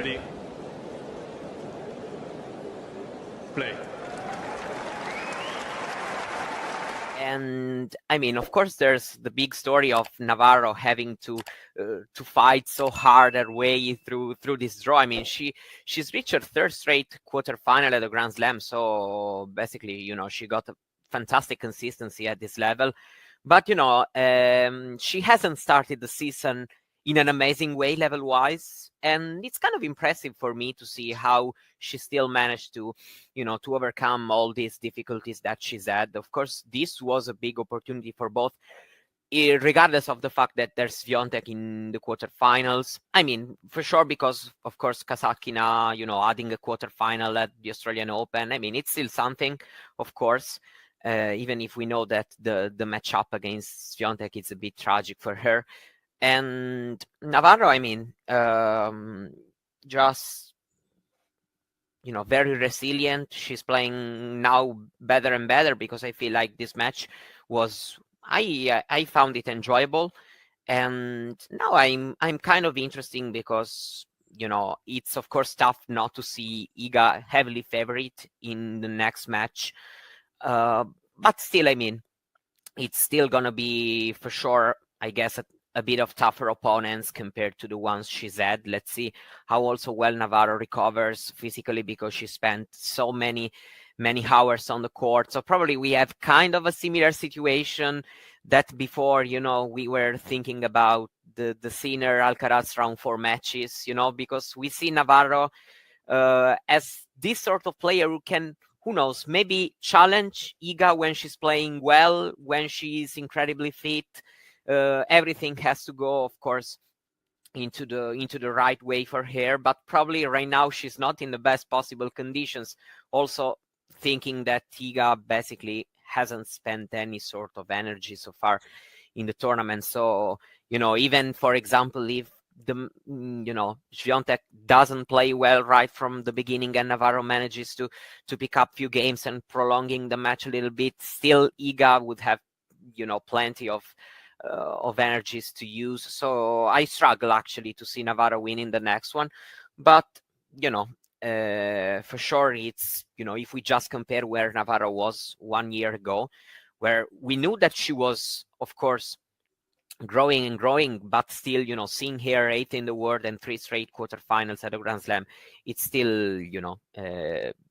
Ready? Play. And I mean, of course, there's the big story of Navarro having to fight so hard her way through this draw. I mean, she's reached her third straight quarterfinal at the Grand Slam, so basically, you know, she got a fantastic consistency at this level. But you know, she hasn't started the season in an amazing way level-wise, and it's kind of impressive for me to see how she still managed to, you know, to overcome all these difficulties that she's had. Of course, this was a big opportunity for both, regardless of the fact that there's Swiatek in the quarterfinals. I mean, for sure, because of course Kasatkina, you know, adding a quarterfinal at the Australian Open, I mean, it's still something, of course. Even if we know that the matchup against Swiatek is a bit tragic for her. And Navarro, I mean, just, you know, very resilient. She's playing now better and better, because I feel like this match was, I found it enjoyable. And now I'm kind of interesting because, you know, it's of course tough not to see Iga heavily favorite in the next match. But still, I mean, it's still gonna be for sure, I guess, a bit of tougher opponents compared to the ones she's had. Let's see how also well Navarro recovers physically, because she spent so many hours on the court. So probably we have kind of a similar situation that before, you know, we were thinking about the Sinner Alcaraz round 4 matches, you know, because we see Navarro as this sort of player who can, who knows, maybe challenge Iga when she's playing well, when she's incredibly fit. Everything has to go, of course, into the right way for her, but probably right now she's not in the best possible conditions. Also thinking that Iga basically hasn't spent any sort of energy so far in the tournament. So, you know, even for example, if you know, Swiatek doesn't play well right from the beginning and Navarro manages to pick up few games and prolonging the match a little bit, still Iga would have, you know, plenty of energies to use. So I struggle actually to see Navarro winning the next one. But, you know, for sure, it's, you know, if we just compare where Navarro was 1 year ago, where we knew that she was, of course, growing and growing, but still, you know, seeing her 8th in the world and 3 straight quarterfinals at a Grand Slam, it's still, you know,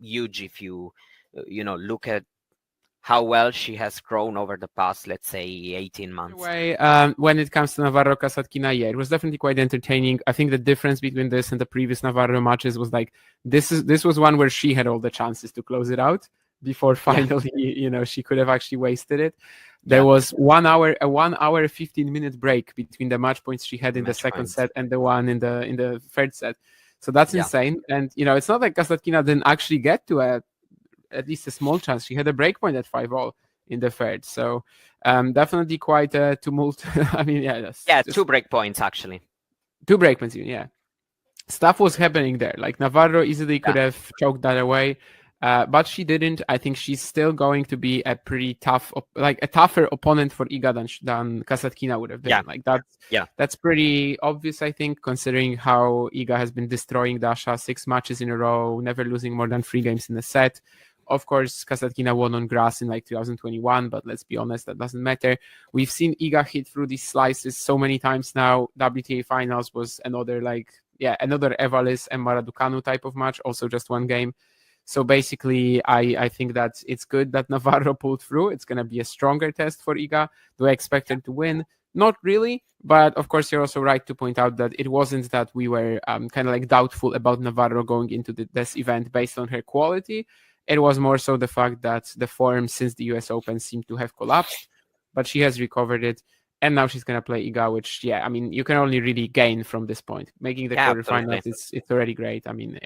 huge if you, you know, look at how well she has grown over the past, let's say, 18 months. Anyway, when it comes to Navarro Kasatkina, yeah, it was definitely quite entertaining. I think the difference between this and the previous Navarro matches was like this was one where she had all the chances to close it out before finally, you know, she could have actually wasted it. There was 1 hour, a 1 hour 15-minute break between the match points she had in the second set and the one in the third set. So that's insane. And you know, it's not like Kasatkina didn't actually get to at least a small chance. She had a break point at 5-all in the third. So definitely quite a tumult. I mean, yeah. 2 break points, actually. 2 break points, yeah. Stuff was happening there. Like Navarro easily could have choked that away, but she didn't. I think she's still going to be a pretty tough, like a tougher opponent for Iga than Kasatkina would have been. Like that's pretty obvious, I think, considering how Iga has been destroying Dasha 6 matches in a row, never losing more than 3 games in a set. Of course, Kasatkina won on grass in like 2021, but let's be honest, that doesn't matter. We've seen Iga hit through these slices so many times now. WTA finals was another Evalis and Raducanu type of match, also just 1 game. So basically, I think that it's good that Navarro pulled through. It's going to be a stronger test for Iga. Do I expect her to win? Not really, but of course, you're also right to point out that it wasn't that we were kind of like doubtful about Navarro going into this event based on her quality. It was more so the fact that the form since the US Open seemed to have collapsed, but she has recovered it. And now she's going to play Iga, which, I mean, you can only really gain from this point. Making the quarterfinals, it's already great. I mean,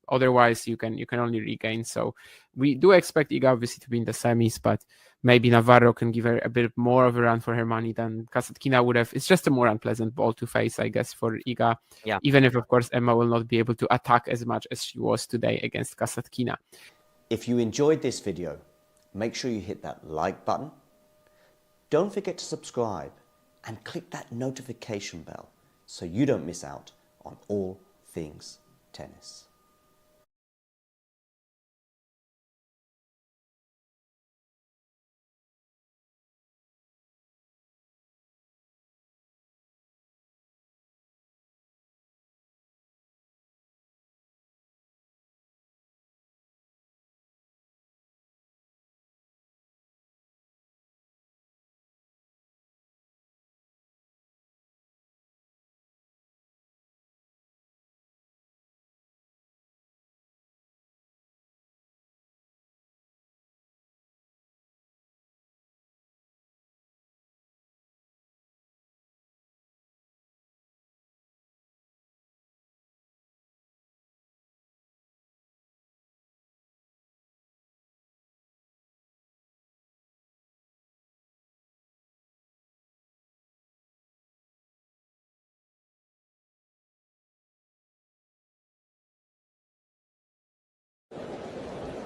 otherwise you can only regain. So we do expect Iga obviously to be in the semis, but maybe Navarro can give her a bit more of a run for her money than Kasatkina would have. It's just a more unpleasant ball to face, I guess, for Iga. Even if, of course, Emma will not be able to attack as much as she was today against Kasatkina. If you enjoyed this video, make sure you hit that like button. Don't forget to subscribe and click that notification bell so you don't miss out on all things tennis. tennis.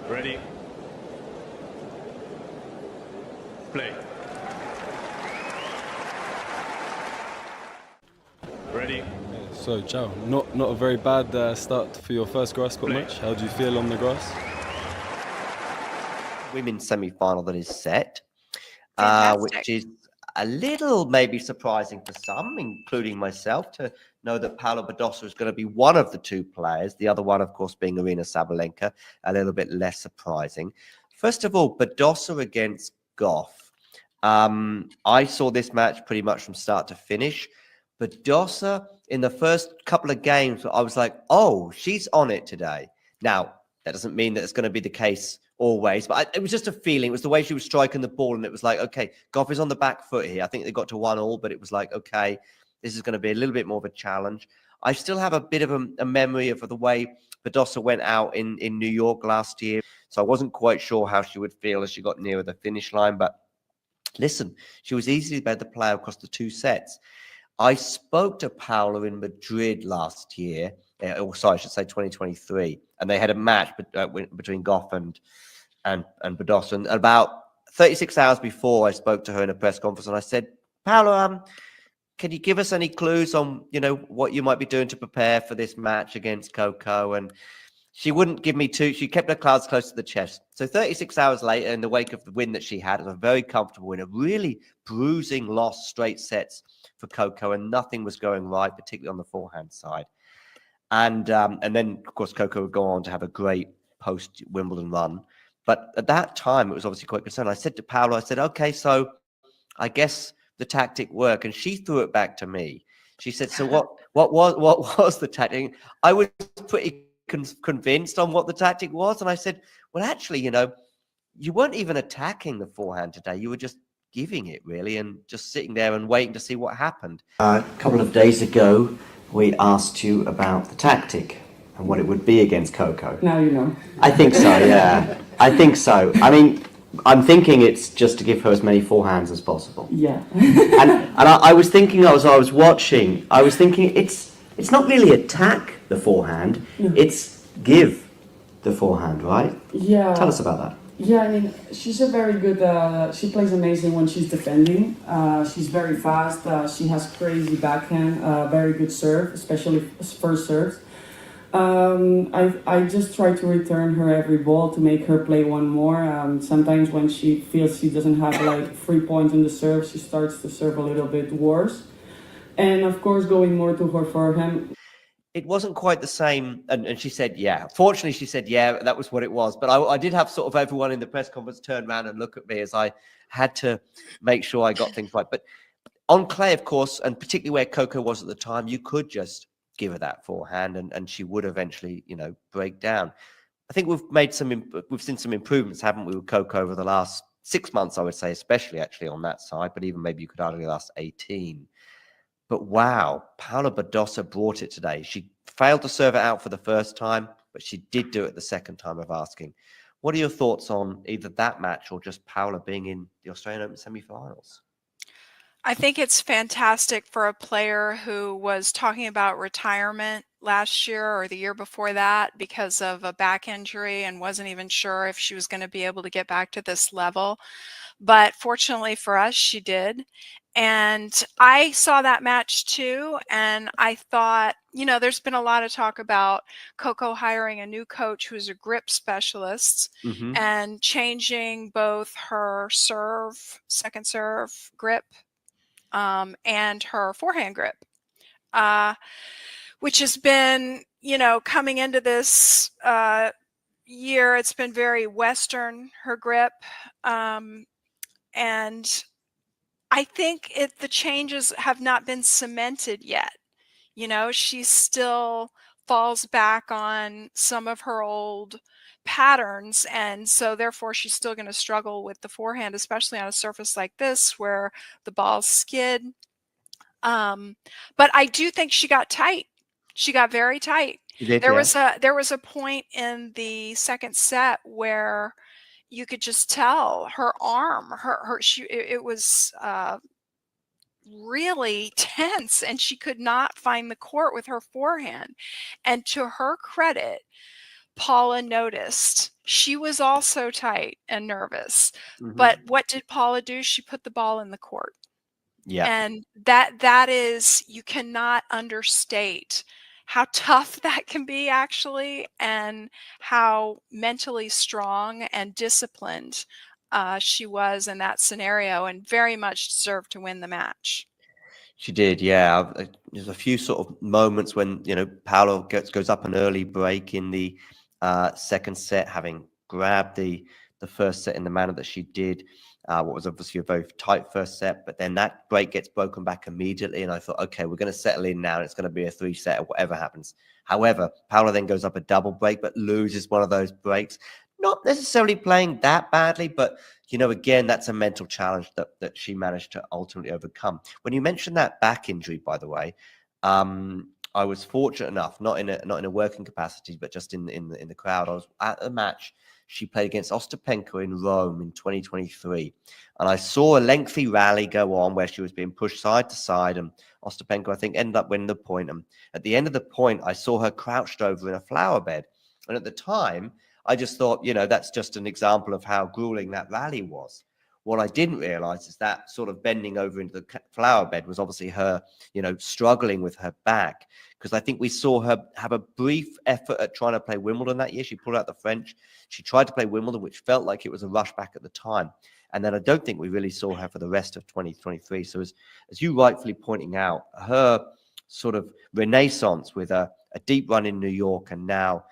Ready? Play. Ready? So, Joe, not a very bad start for your first grass court match. How do you feel on the grass? Women's semi-final that is set, Fantastic. which is a little maybe surprising for some, including myself, to know that Paula Badosa is going to be one of the two players. The other one, of course, being Aryna Sabalenka, a little bit less surprising. First of all, Badosa against Goff. I saw this match pretty much from start to finish. Badosa, in the first couple of games, I was like, oh, she's on it today. Now, that doesn't mean that it's going to be the case always, but it was just a feeling. It was the way she was striking the ball, and it was like, okay, Goff is on the back foot here. I think they got to 1-1, but it was like, okay, this is going to be a little bit more of a challenge. I still have a bit of a memory of the way Badosa went out in New York last year, so I wasn't quite sure how she would feel as she got nearer the finish line, but listen, she was easily the better player across the two sets. I spoke to Paula in Madrid last year, or sorry, I should say 2023, and they had a match between Goff and Badosa. And about 36 hours before, I spoke to her in a press conference, and I said, Paula, can you give us any clues on, what you might be doing to prepare for this match against Coco? And she wouldn't give me two. She kept her cards close to the chest. So 36 hours later, in the wake of the win that she had, it was a very comfortable win, a really bruising loss, straight sets for Coco, and nothing was going right, particularly on the forehand side. And then, of course, Coco would go on to have a great post-Wimbledon run. But at that time, it was obviously quite concerned. I said to Paula, I said, okay, so I guess the tactic worked. And she threw it back to me. She said, so what was the tactic? I was pretty convinced on what the tactic was. And I said, well, actually, you weren't even attacking the forehand today. You were just giving it, really, and just sitting there and waiting to see what happened. A couple of days ago, we asked you about the tactic and what it would be against Coco. Now you know. I think so, yeah. I think so. I mean, I'm thinking it's just to give her as many forehands as possible. Yeah. and I was thinking, as I was watching, I was thinking it's not really attack the forehand, it's give the forehand, right? Yeah. Tell us about that. Yeah, I mean, she's a very good, she plays amazing when she's defending. She's very fast, she has crazy backhand, very good serve, especially first serves. I just try to return her every ball to make her play one more. Sometimes when she feels she doesn't have like 3 points in the serve, she starts to serve a little bit worse. And of course, going more to her forehand. It wasn't quite the same. And she said, yeah. Fortunately, she said, yeah, that was what it was. But I did have sort of everyone in the press conference turn around and look at me as I had to make sure I got things right. But on clay, of course, and particularly where Coco was at the time, you could just give her that forehand and she would eventually, break down. I think we've seen some improvements, haven't we, with Coco over the last 6 months, I would say, especially actually on that side, but even maybe you could argue the last 18. But wow, Paula Badosa brought it today. She failed to serve it out for the first time, but she did do it the second time of asking. What are your thoughts on either that match or just Paula being in the Australian Open semi-finals? I think it's fantastic for a player who was talking about retirement last year or the year before that because of a back injury and wasn't even sure if she was going to be able to get back to this level. But fortunately for us, she did. And I saw that match too. And I thought, there's been a lot of talk about Coco hiring a new coach who's a grip specialist Mm-hmm. and changing both her second serve grip, and her forehand grip, which has been, coming into this year, it's been very Western, her grip. And I think the changes have not been cemented yet. She still falls back on some of her old patterns. And so therefore she's still going to struggle with the forehand, especially on a surface like this where the balls skid. But I do think she got tight. She got very tight. You did, There yeah. was a point in the second set where you could just tell her arm, it was really tense, and she could not find the court with her forehand. And to her credit, Paula noticed. She was also tight and nervous. Mm-hmm. But what did Paula do? She put the ball in the court. Yeah. And that is, you cannot understate how tough that can be, actually, and how mentally strong and disciplined she was in that scenario, and very much deserved to win the match. She did, yeah. There's a few sort of moments when, Paula goes up an early break in the second set, having grabbed the first set in the manner that she did. What was obviously a very tight first set, but then that break gets broken back immediately. And I thought, okay, we're going to settle in now, and it's going to be a 3-set or whatever happens. However, Paula then goes up a double break, but loses one of those breaks. Not necessarily playing that badly, but again, that's a mental challenge that she managed to ultimately overcome. When you mentioned that back injury, by the way, I was fortunate enough, not in a working capacity, but just in the crowd. I was at a match she played against Ostapenko in Rome in 2023, and I saw a lengthy rally go on where she was being pushed side to side, and Ostapenko, I think, ended up winning the point. And at the end of the point, I saw her crouched over in a flower bed, and at the time, I just thought, that's just an example of how grueling that rally was. What I didn't realize is that sort of bending over into the flower bed was obviously her, struggling with her back. Because I think we saw her have a brief effort at trying to play Wimbledon that year. She pulled out the French. She tried to play Wimbledon, which felt like it was a rush back at the time. And then I don't think we really saw her for the rest of 2023. So as you rightfully pointing out, her sort of renaissance with a deep run in New York, and now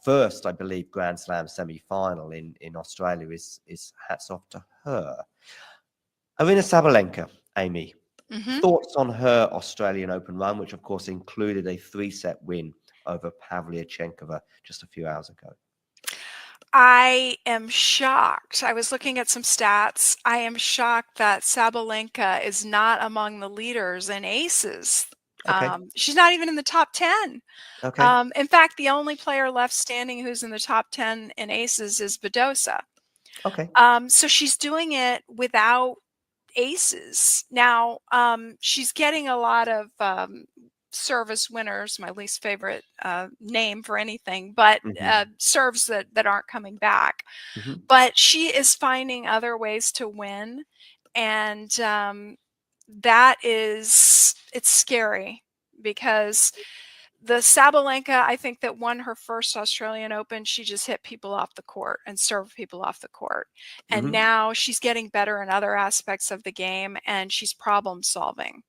first, I believe, Grand Slam semi-final in Australia is hats off to her. Aryna Sabalenka, Amy, thoughts on her Australian Open run, which of course included a 3-set win over Pavlyuchenkova just a few hours ago. I am shocked. I was looking at some stats. I am shocked that Sabalenka is not among the leaders in aces. Okay. She's not even in the top 10. Okay. In fact, the only player left standing who's in the top 10 in aces is Badosa. Okay. So she's doing it without aces. Now, she's getting a lot of service winners, my least favorite name for anything, but serves that aren't coming back. But she is finding other ways to win, and it's scary, because the Sabalenka, I think, that won her first Australian Open, she just hit people off the court and served people off the court. And now she's getting better in other aspects of the game, and she's problem solving.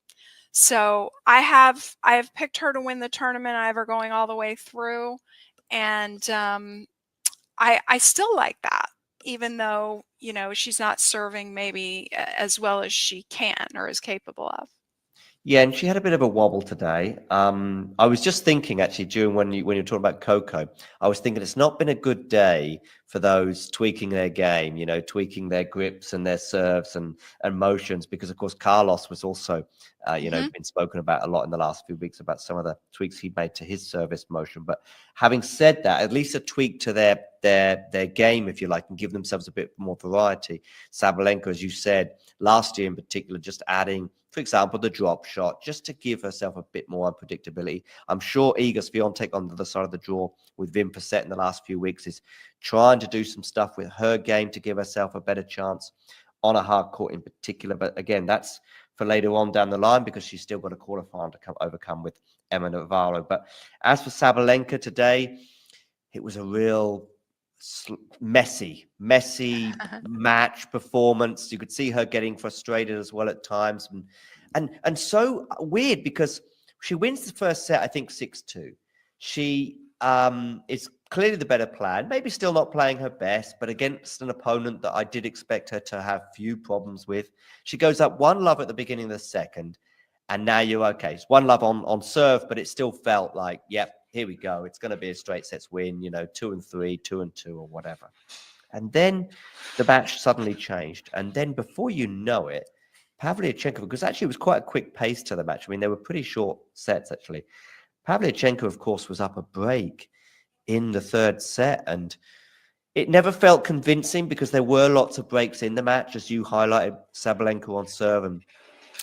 So I have picked her to win the tournament. I have her going all the way through, and I still like that, even though she's not serving maybe as well as she can or is capable of. Yeah, and she had a bit of a wobble today. I was just thinking, actually, when you were talking about Coco, I was thinking it's not been a good day for those tweaking their game, tweaking their grips and their serves and motions, because of course Carlos was also, been spoken about a lot in the last few weeks about some of the tweaks he made to his service motion. But having said that, at least a tweak to their game, if you like, and give themselves a bit more variety. Sabalenka, as you said, last year in particular, just adding for example, the drop shot, just to give herself a bit more unpredictability. I'm sure Iga Swiatek on the other side of the draw with Wim Fissette in the last few weeks is trying to do some stuff with her game to give herself a better chance on a hard court in particular. But again, that's for later on down the line because she's still got a quarterfinal to overcome with Emma Navarro. But as for Sabalenka today, it was a real messy match performance. You could see her getting frustrated as well at times, and so weird because she wins the first set, I think 6-2. She is clearly the better player, maybe still not playing her best, but against an opponent that I did expect her to have few problems with. She goes up 1-love at the beginning of the second, and now you're okay. It's 1-love on serve, but it still felt like, yep, here we go. It's going to be a straight sets win, 2-3, 2-2 or whatever. And then the match suddenly changed. And then before you know it, Pavlyuchenkova, because actually it was quite a quick pace to the match. I mean, they were pretty short sets, actually. Pavlyuchenkova, of course, was up a break in the third set. And it never felt convincing because there were lots of breaks in the match, as you highlighted, Sabalenka on serve, and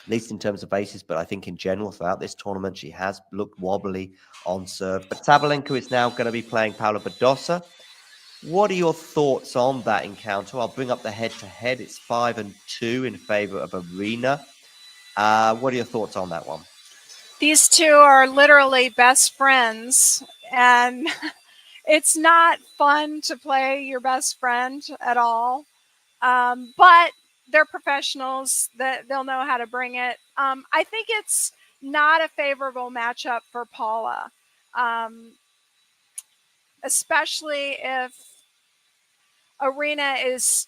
at least in terms of bases, but I think in general throughout this tournament, she has looked wobbly on serve. But Sabalenka is now going to be playing Paula Badosa. What are your thoughts on that encounter? I'll bring up the head-to-head. It's 5-2 in favor of Aryna. What are your thoughts on that one? These two are literally best friends, and it's not fun to play your best friend at all. But they're professionals, that they'll know how to bring it. I think it's not a favorable matchup for Paula, especially if Aryna is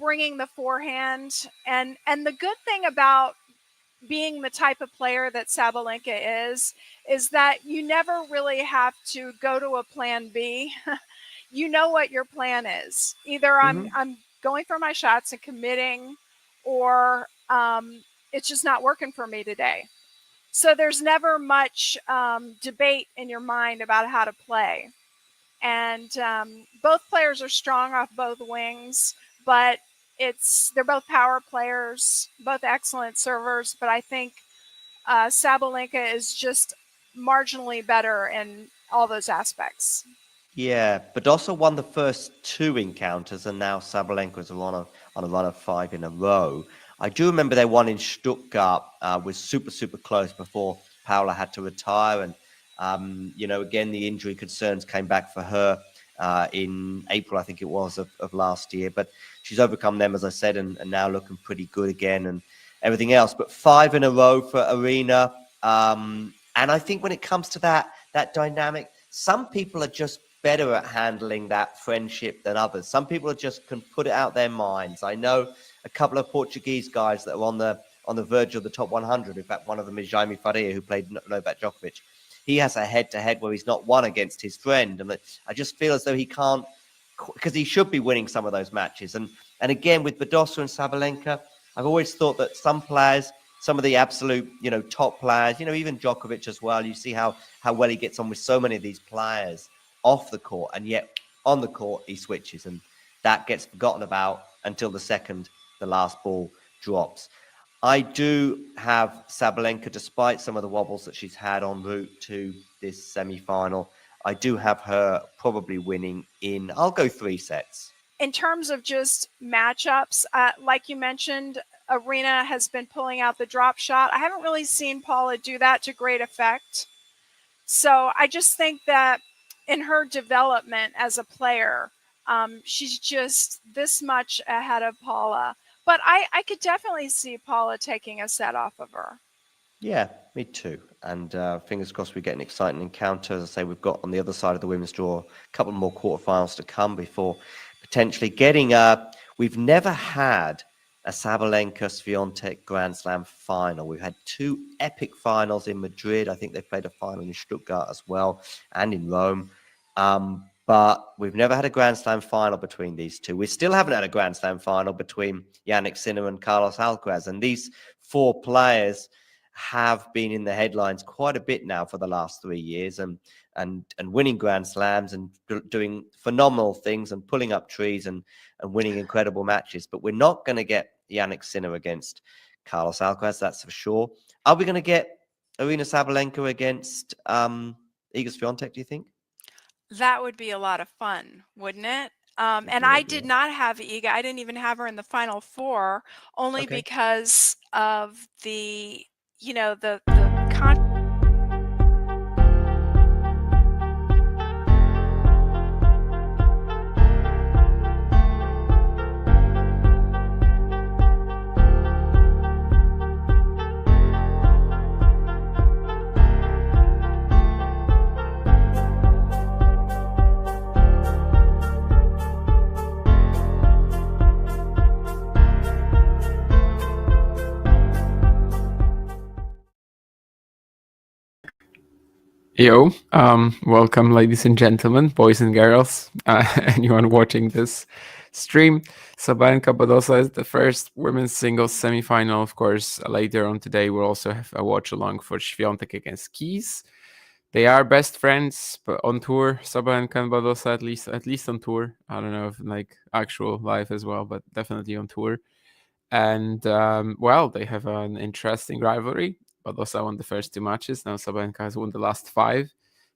bringing the forehand. And the good thing about being the type of player that Sabalenka is that you never really have to go to a plan B. You know what your plan is. Either I'm going for my shots and committing, or it's just not working for me today. So there's never much debate in your mind about how to play. And both players are strong off both wings, but they're both power players, both excellent servers. But I think Sabalenka is just marginally better in all those aspects. Yeah, Badosa won the first 2 encounters, and now Sabalenka is on a run of 5 in a row. I do remember they won in Stuttgart, was super close before Paula had to retire, and again the injury concerns came back for her in April, I think it was, of last year. But she's overcome them, as I said, and now looking pretty good again and everything else. But 5 in a row for Aryna, and I think when it comes to that dynamic, some people are just better at handling that friendship than others. Some people just can put it out their minds. I know a couple of Portuguese guys that are on the verge of the top 100. In fact, one of them is Jaime Faria, who played Novak Djokovic. He has a head-to-head where he's not won against his friend, and I just feel as though he can't, because he should be winning some of those matches. And again, with Badosa and Sabalenka, I've always thought that some players, some of the absolute top players, even Djokovic as well, you see how well he gets on with so many of these players off the court, and yet on the court he switches, and that gets forgotten about until the last ball drops. I do have Sabalenka, despite some of the wobbles that she's had en route to this semi-final. I do have her probably winning in, I'll go 3 sets. In terms of just matchups, like you mentioned, Aryna has been pulling out the drop shot. I haven't really seen Paula do that to great effect. So I just think that in her development as a player, she's just this much ahead of Paula. But I could definitely see Paula taking a set off of her. Yeah, me too. And fingers crossed we get an exciting encounter. As I say, we've got on the other side of the women's draw a couple more quarterfinals to come before potentially getting we've never had a Sabalenka-Swiatek Grand Slam final. We've had 2 epic finals in Madrid. I think they played a final in Stuttgart as well, and in Rome. But we've never had a Grand Slam final between these two. We still haven't had a Grand Slam final between Jannik Sinner and Carlos Alcaraz. And these 4 players have been in the headlines quite a bit now for the last 3 years, and winning Grand Slams and doing phenomenal things and pulling up trees and winning incredible matches. But we're not going to get Jannik Sinner against Carlos Alcaraz, that's for sure. Are we going to get Aryna Sabalenka against Iga Swiatek, do you think? That would be a lot of fun, wouldn't it? And I did not have Iga. I didn't even have her in the final four, only because of the, the Yo, welcome, ladies and gentlemen, boys and girls, anyone watching this stream. Sabalenka Badosa is the first women's singles semifinal. Of course, later on today, we'll also have a watch along for Swiatek against Keys. They are best friends, but on tour, Sabalenka and Badosa, at least on tour. I don't know if like actual life as well, but definitely on tour. And well, they have an interesting rivalry. Badosa won the first 2 matches. Now Sabalenka has won the last 5.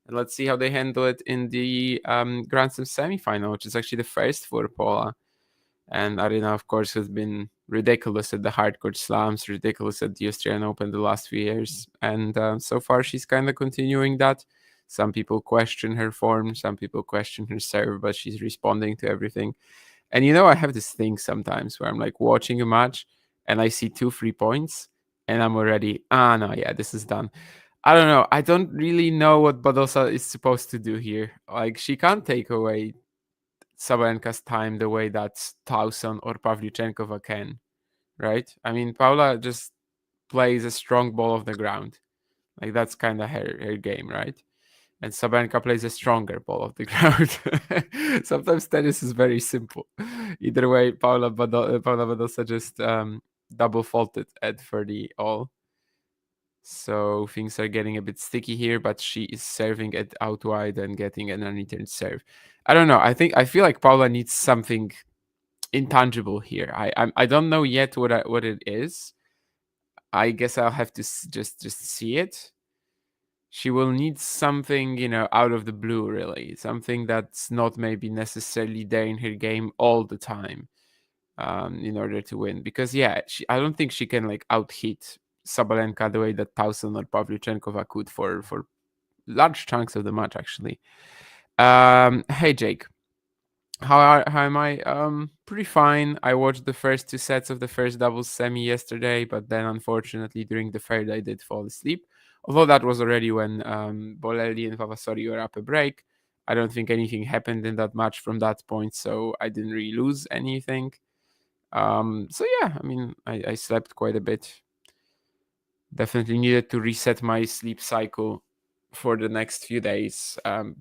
And let's see how they handle it in the Grand Slam semi-final, which is actually the first for Paula. And Aryna, of course, has been ridiculous at the hardcourt slams, ridiculous at the Australian Open the last few years. And so far, she's kind of continuing that. Some people question her form, some people question her serve, but she's responding to everything. And I have this thing sometimes where I'm like watching a match and I see 2 free points and I'm already, no, yeah, this is done. I don't know. I don't really know what Badosa is supposed to do here. Like, she can't take away Sabalenka's time the way that Tauson or Pavlyuchenkova can, right? I mean, Paula just plays a strong ball of the ground. Like, that's kind of her game, right? And Sabalenka plays a stronger ball of the ground. Sometimes tennis is very simple. Either way, Paula Badosa just double faulted at 30 all. So things are getting a bit sticky here, but she is serving it out wide and getting an unreturned serve. I don't know. I feel like Paula needs something intangible here. I don't know yet what it is. I guess I'll have to just see it. She will need something, out of the blue, really. Something that's not maybe necessarily there in her game all the time in order to win. Because, yeah, I don't think she can, like, out-hit Sabalenka the way that Tauson or Pavlyuchenkova could for large chunks of the match, actually. Hey, Jake. How am I? Pretty fine. I watched the first 2 sets of the first doubles semi yesterday, but then, unfortunately, during the third, I did fall asleep. Although that was already when Bolelli and Vavasori were up a break. I don't think anything happened in that match from that point, so I didn't really lose anything. So yeah, I mean, I slept quite a bit. Definitely needed to reset my sleep cycle for the next few days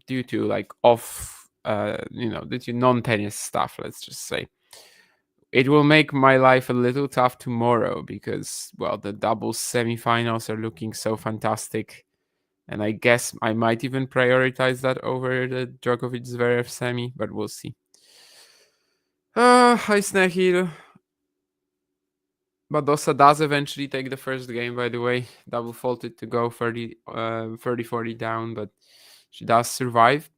due to like due to non-tennis stuff, let's just say. It will make my life a little tough tomorrow because, well, the doubles semifinals are looking so fantastic. And I guess I might even prioritize that over the Djokovic-Zverev semi, but we'll see. Hi, Snehil. Badosa does eventually take the first game, by the way. Double faulted to go 30-40 down, but she does survive.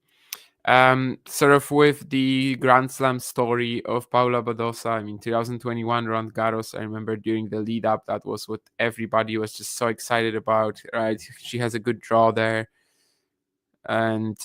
Sort of with the Grand Slam story of Paula Badosa. I mean, 2021 Roland Garros, I remember during the lead up, that was what everybody was just so excited about, right? She has a good draw there. And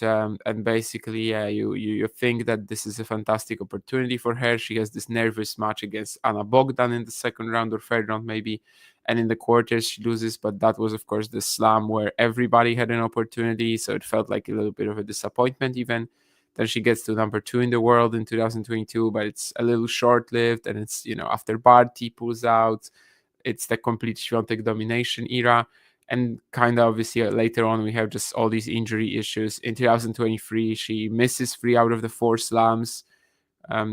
basically, yeah, you think that this is a fantastic opportunity for her. She has this nervous match against Anna Bogdan in the second round or third round, maybe. And in the quarters, she loses. But that was, of course, the slam where everybody had an opportunity. So it felt like a little bit of a disappointment even. Then she gets to number 2 in the world in 2022, but it's a little short-lived. And it's, after Barty pulls out, it's the complete Swiatek domination era. And kind of obviously later on, we have just all these injury issues. In 2023, she misses 3 out of the 4 slams.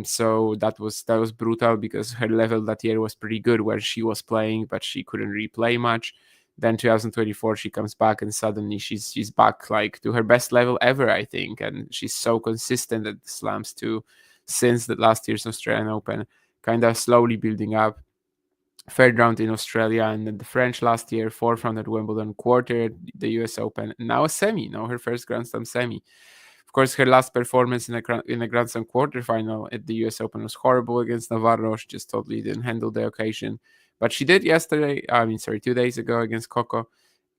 So that was brutal because her level that year was pretty good where she was playing, but she couldn't really play much. Then 2024, she comes back and suddenly she's back like to her best level ever, I think. And she's so consistent at the slams too since the last year's Australian Open, kind of slowly building up. third round in Australia, and then the French last year, fourth round at Wimbledon, quarter at the US Open, and now a semi, now her first Grand Slam semi. Of course, her last performance in a Grand Slam quarterfinal at the US Open was horrible against Navarro. She just totally didn't handle the occasion. But she did 2 days ago against Coco.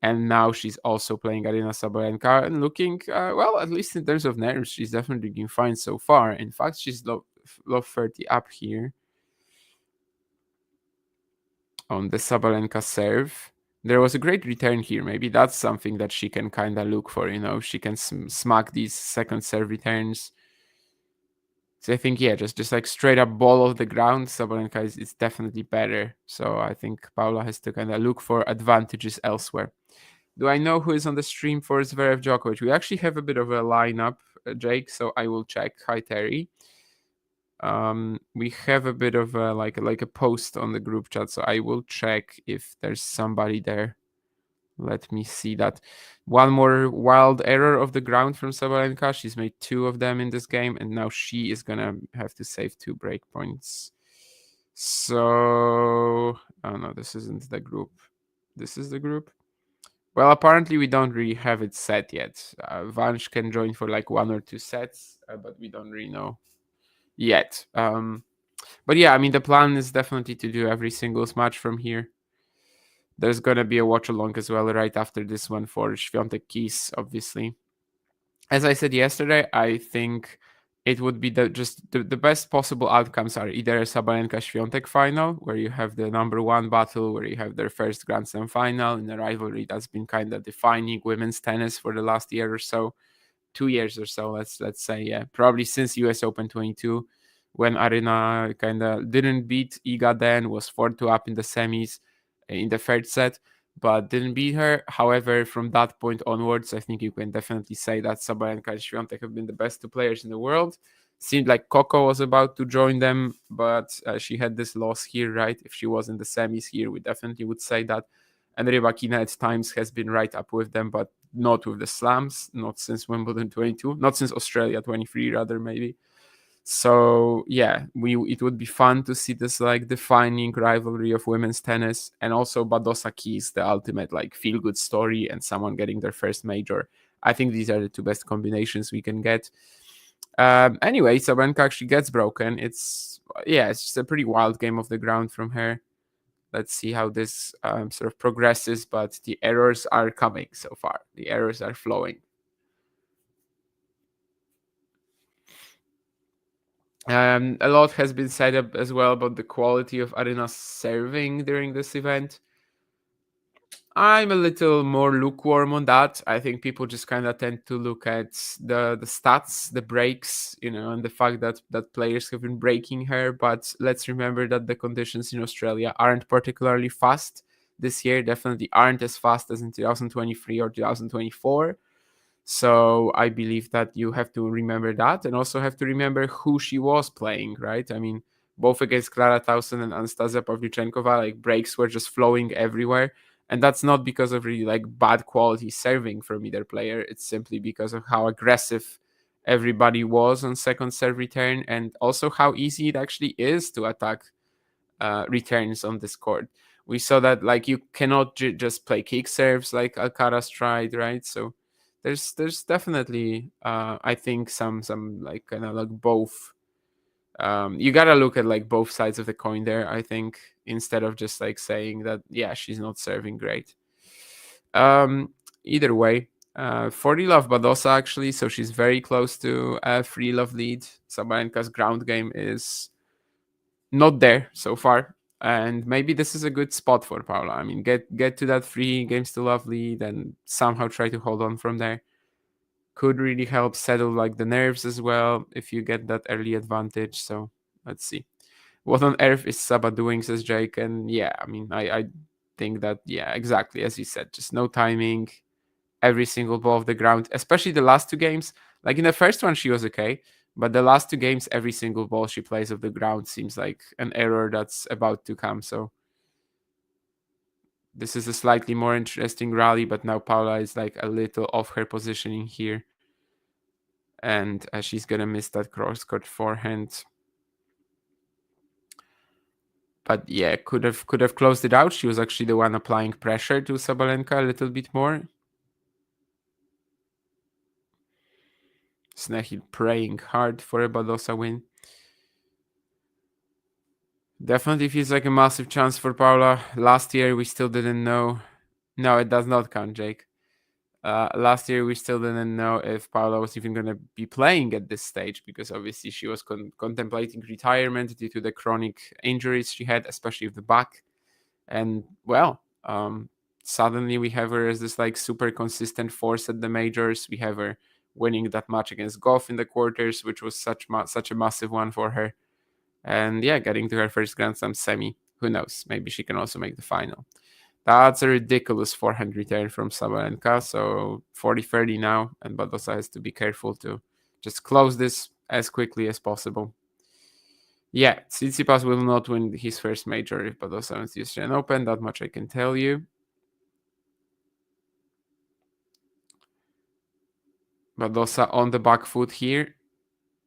And now she's also playing Aryna Sabalenka and looking, well, at least in terms of nerves, she's definitely doing fine so far. In fact, she's low 30 up here on the Sabalenka serve. There was a great return here. Maybe that's something that she can kind of look for, she can smack these second serve returns. So I think, yeah, just like straight up ball off the ground, Sabalenka is definitely better. So I think Paula has to kind of look for advantages elsewhere. Do I know who is on the stream for Zverev Djokovic? We actually have a bit of a lineup, Jake, so I will check. Hi, Terry. We have a bit of a, like a post on the group chat, so I will check if there's somebody there. Let me see that. One more wild error of the ground from Sabalenka. She's made 2 of them in this game, and now she is gonna have to save 2 break points. So, oh no, this isn't the group. This is the group. Well, apparently we don't really have it set yet. Vansh can join for like 1 or 2 sets, but we don't really know yet. But yeah, I mean, the plan is definitely to do every singles match from here. There's going to be a watch along as well right after this one for Świątek Keys, obviously. As I said yesterday, I think it would be the best possible outcomes are either a Sabalenka Świątek final, where you have the number 1 battle, where you have their first Grand Slam final in a rivalry that's been kind of defining women's tennis for the last year or so, 2 years or so, let's say, yeah, probably since US Open 22, when Aryna kind of didn't beat Iga then, was 4-2 up in the semis in the third set, but didn't beat her. However, from that point onwards, I think you can definitely say that Sabalenka and Świątek have been the best 2 players in the world. Seemed like Coco was about to join them, but she had this loss here, right? If she was in the semis here, we definitely would say that. And Rybakina at times has been right up with them, but not with the slams, not since Wimbledon 22, not since Australia 23, rather, maybe. So yeah, it would be fun to see this like defining rivalry of women's tennis, and also Badosa Keys, the ultimate like feel good story and someone getting their first major. I think these are the 2 best combinations we can get. Anyway, Sabalenka actually gets broken. It's just a pretty wild game of the ground from her. Let's see how this sort of progresses, but the errors are coming so far. The errors are flowing. A lot has been said up as well about the quality of Aryna's serving during this event. I'm a little more lukewarm on that. I think people just kind of tend to look at the stats, the breaks, and the fact that players have been breaking her. But let's remember that the conditions in Australia aren't particularly fast this year. Definitely aren't as fast as in 2023 or 2024. So I believe that you have to remember that, and also have to remember who she was playing, right? I mean, both against Klara Tauson and Anastasia Pavlyuchenkova, like breaks were just flowing everywhere. And that's not because of really like bad quality serving from either player. It's simply because of how aggressive everybody was on second serve return, and also how easy it actually is to attack returns on this court. We saw that like you cannot just play kick serves like Alcaraz tried, right? So there's definitely I think some like kind of like both. You gotta look at like both sides of the coin there, I think, instead of just like saying that she's not serving great. Either way, 40 love Badosa actually, so she's very close to a 3 love lead. Sabalenka's ground game is not there so far, and maybe this is a good spot for Paula. I mean, get to that 3 games to love lead and somehow try to hold on from there. Could really help settle like the nerves as well if you get that early advantage. So let's see. What on earth is Saba doing, says Jake? And I mean, I think that, exactly as you said, just no timing, every single ball of the ground, especially the last 2 games. Like in the first one, she was okay, but the last 2 games, every single ball she plays of the ground seems like an error that's about to come. So this is a slightly more interesting rally, but now Paula is like a little off her positioning here. And she's going to miss that cross-court forehand. But yeah, could have closed it out. She was actually the one applying pressure to Sabalenka a little bit more. Snehil praying hard for a Badosa win. Definitely feels like a massive chance for Paula. Last year we still didn't know. No, it does not count, Jake. Last year we still didn't know if Paula was even going to be playing at this stage, because obviously she was contemplating retirement due to the chronic injuries she had, especially with the back. And well, suddenly we have her as this like super consistent force at the majors. We have her winning that match against Goff in the quarters, which was such a massive one for her. And yeah, getting to her first Grand Slam semi. Who knows? Maybe she can also make the final. That's a ridiculous forehand return from Sabalenka. So 40-30 now, and Badosa has to be careful to just close this as quickly as possible. Yeah, Tsitsipas will not win his first major if Badosa wins the Australian Open. That much I can tell you. Badosa on the back foot here.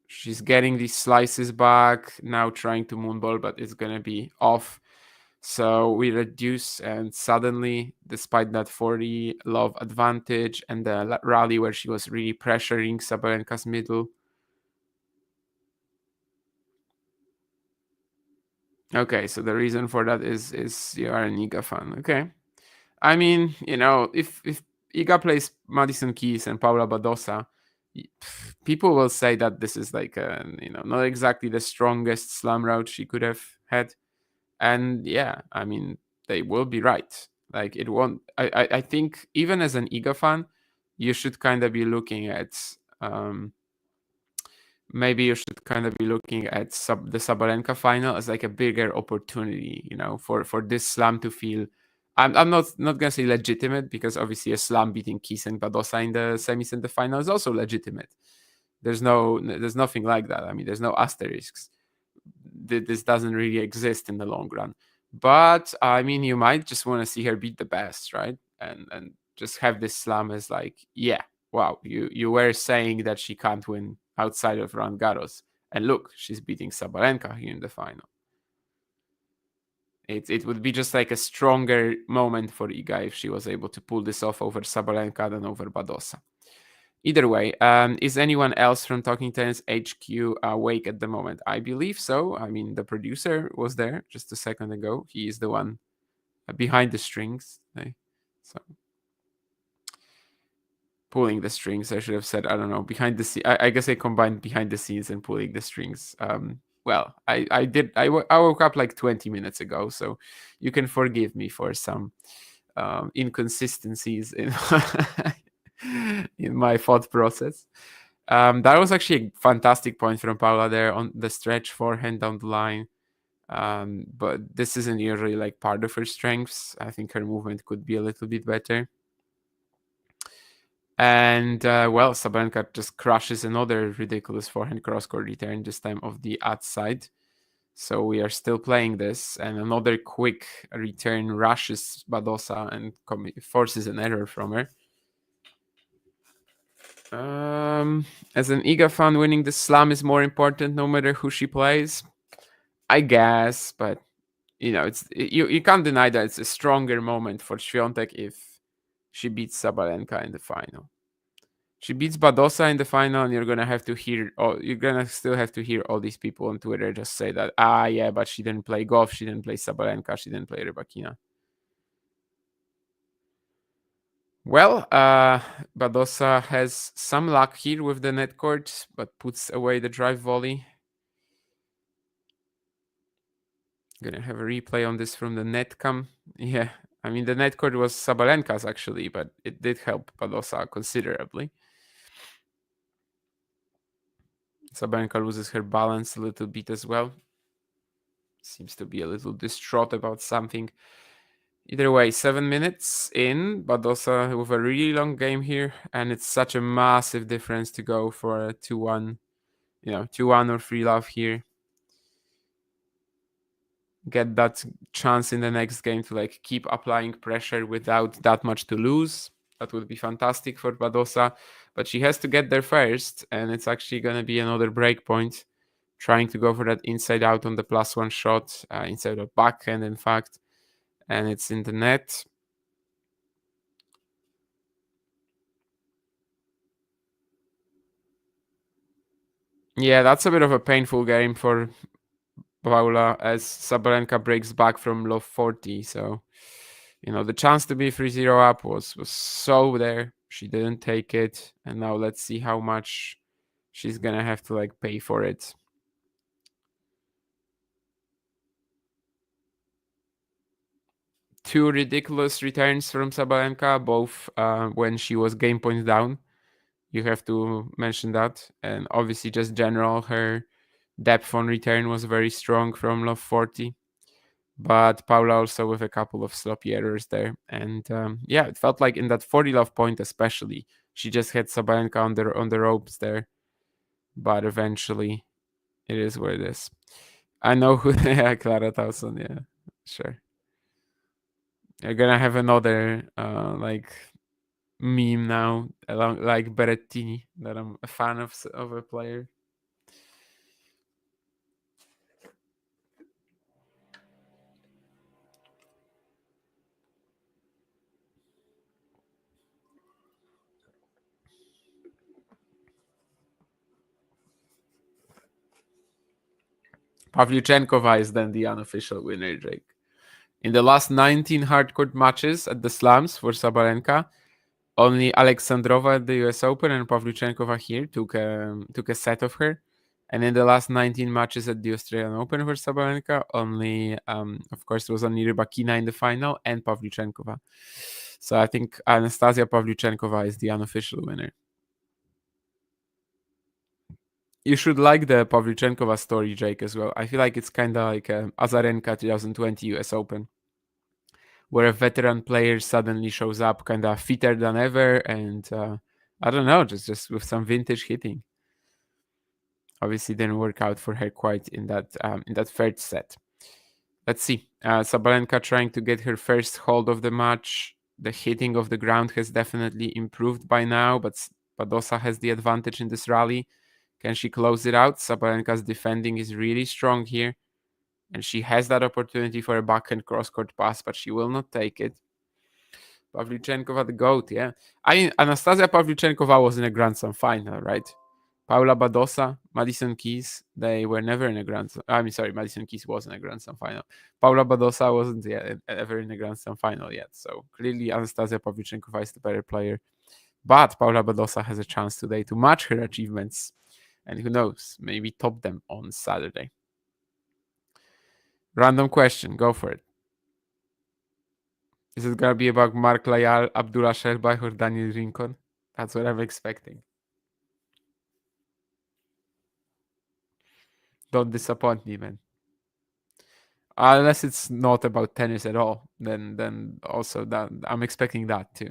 She's getting these slices back, now trying to moonball, but it's going to be off. So we reduce, and suddenly, despite that 40 love advantage and the rally where she was really pressuring Sabalenka's middle. Okay, so the reason for that is you are an Iga fan. Okay. I mean, if Iga plays Madison Keys and Paula Badosa, people will say that this is like not exactly the strongest slam route she could have had. And yeah, I mean, they will be right. Like, it won't. I think even as an Iga fan, you should kind of be looking at maybe you should kind of be looking at the Sabalenka final as like a bigger opportunity, for this slam to feel. I'm not gonna say legitimate, because obviously a slam beating Keys and Badosa in the semis and the final is also legitimate. There's nothing like that. I mean, there's no asterisks. This doesn't really exist in the long run. But I mean, you might just want to see her beat the best, right? And just have this slam as like, yeah, wow, you were saying that she can't win outside of Roland Garros, and look, she's beating Sabalenka here in the final. It would be just like a stronger moment for Iga if she was able to pull this off over Sabalenka than over Badosa. Either way, is anyone else from Talking Tennis HQ awake at the moment? I believe so. I mean, the producer was there just a second ago. He is the one behind the strings. So pulling the strings, I should have said, I don't know, behind the scenes. I guess I combined behind the scenes and pulling the strings. Well, I woke up like 20 minutes ago, so you can forgive me for some inconsistencies in in my thought process. That was actually a fantastic point from Paula there on the stretch forehand down the line. But this isn't usually like part of her strengths. I think her movement could be a little bit better. And well, Sabalenka just crushes another ridiculous forehand cross-court return, this time of the outside. So we are still playing this, and another quick return rushes Badosa and forces an error from her. As an Iga fan, winning the slam is more important no matter who she plays, I guess. But you can't deny that it's a stronger moment for Świątek if she beats Sabalenka in the final. She beats Badosa in the final, and you're gonna still have to hear all these people on Twitter just say that, yeah, but she didn't play Goff, she didn't play Sabalenka, she didn't play Rybakina. Well, Badosa has some luck here with the net court, but puts away the drive volley. Gonna have a replay on this from the net cam. Yeah, I mean, the net court was Sabalenka's actually, but it did help Badosa considerably. Sabalenka loses her balance a little bit as well. Seems to be a little distraught about something. Either way, 7 minutes in, Badosa with a really long game here, and it's such a massive difference to go for a 2-1, 2-1 or 3-love here. Get that chance in the next game to like keep applying pressure without that much to lose. That would be fantastic for Badosa, but she has to get there first, and it's actually going to be another break point trying to go for that inside out on the +1 shot, inside of backhand, in fact, and it's in the net. Yeah, that's a bit of a painful game for Paula as Sabalenka breaks back from love 40. So, the chance to be 3-0 up was so there. She didn't take it. And now let's see how much she's going to have to pay for it. Two ridiculous returns from Sabalenka, both when she was game points down. You have to mention that. And obviously just general, her depth on return was very strong from love 40. But Paula also with a couple of sloppy errors there. And it felt like in that 40 love point especially, she just had Sabalenka on the ropes there. But eventually, it is what it is. I know who... yeah, Clara Towson, yeah, sure. You're gonna have another, meme now, along like Berrettini, that I'm a fan of a player. Pavlyuchenkova is then the unofficial winner, Jake. In the last 19 hardcourt matches at the Slams for Sabalenka, only Alexandrova at the US Open and Pavlyuchenkova here took a set of her. And in the last 19 matches at the Australian Open for Sabalenka, only, of course, it was only Rybakina in the final and Pavlyuchenkova. So I think Anastasia Pavlyuchenkova is the unofficial winner. You should like the Pavlyuchenkova story, Jake, as well. I feel like it's kind of like a Azarenka 2020 US Open, where a veteran player suddenly shows up kind of fitter than ever, and I don't know, just with some vintage hitting. Obviously, didn't work out for her quite in that third set. Let's see. Sabalenka trying to get her first hold of the match. The hitting of the ground has definitely improved by now, but Badosa has the advantage in this rally. Can she close it out? Sabalenka's defending is really strong here. And she has that opportunity for a backhand cross-court pass, but she will not take it. Pavlyuchenkova, the GOAT, yeah. Anastasia Pavlyuchenkova was in a Grand Slam final, right? Paula Badosa, Madison Keys, they were never in a Grand Slam. I mean, sorry, Madison Keys was in a Grand Slam final. Paula Badosa wasn't ever in a Grand Slam final yet. So clearly Anastasia Pavlyuchenkova is the better player. But Paula Badosa has a chance today to match her achievements. And who knows, maybe top them on Saturday. Random question, go for it. Is it going to be about Mark Layal, Abdullah Sherbach, or Daniel Rincon? That's what I'm expecting. Don't disappoint me, man. Unless it's not about tennis at all, then also that I'm expecting that too.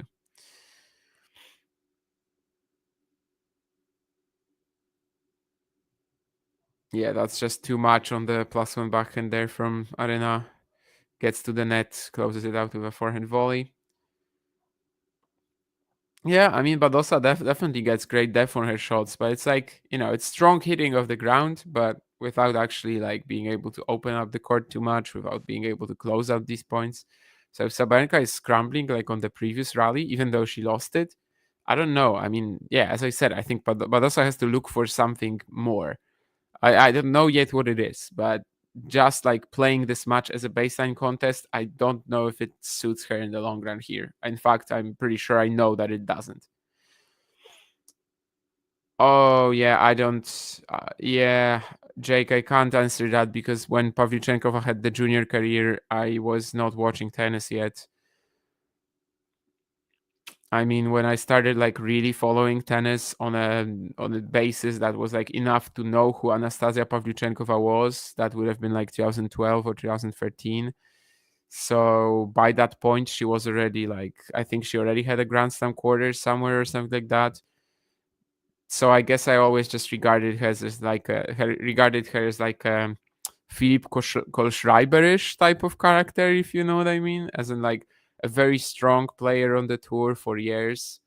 Yeah, that's just too much on the +1 backhand there from Aryna. Gets to the net, closes it out with a forehand volley. Yeah, I mean, Badosa definitely gets great depth on her shots, but it's like, it's strong hitting of the ground, but without actually being able to open up the court too much, without being able to close out these points. So if Sabalenka is scrambling on the previous rally, even though she lost it, I don't know. I mean, yeah, as I said, I think Badosa has to look for something more. I don't know yet what it is, but just playing this match as a baseline contest, I don't know if it suits her in the long run here. In fact, I'm pretty sure I know that it doesn't. Oh, yeah, I don't... yeah, Jake, I can't answer that because when Pavlyuchenkova had the junior career, I was not watching tennis yet. I mean, when I started really following tennis on a basis that was enough to know who Anastasia Pavlyuchenkova was, that would have been 2012 or 2013. So by that point, she was already I think she already had a Grand Slam quarter somewhere or something like that. So I guess I always just regarded her as Philipp Kohlschreiber-ish type of character, if you know what I mean, as in a very strong player on the tour for years,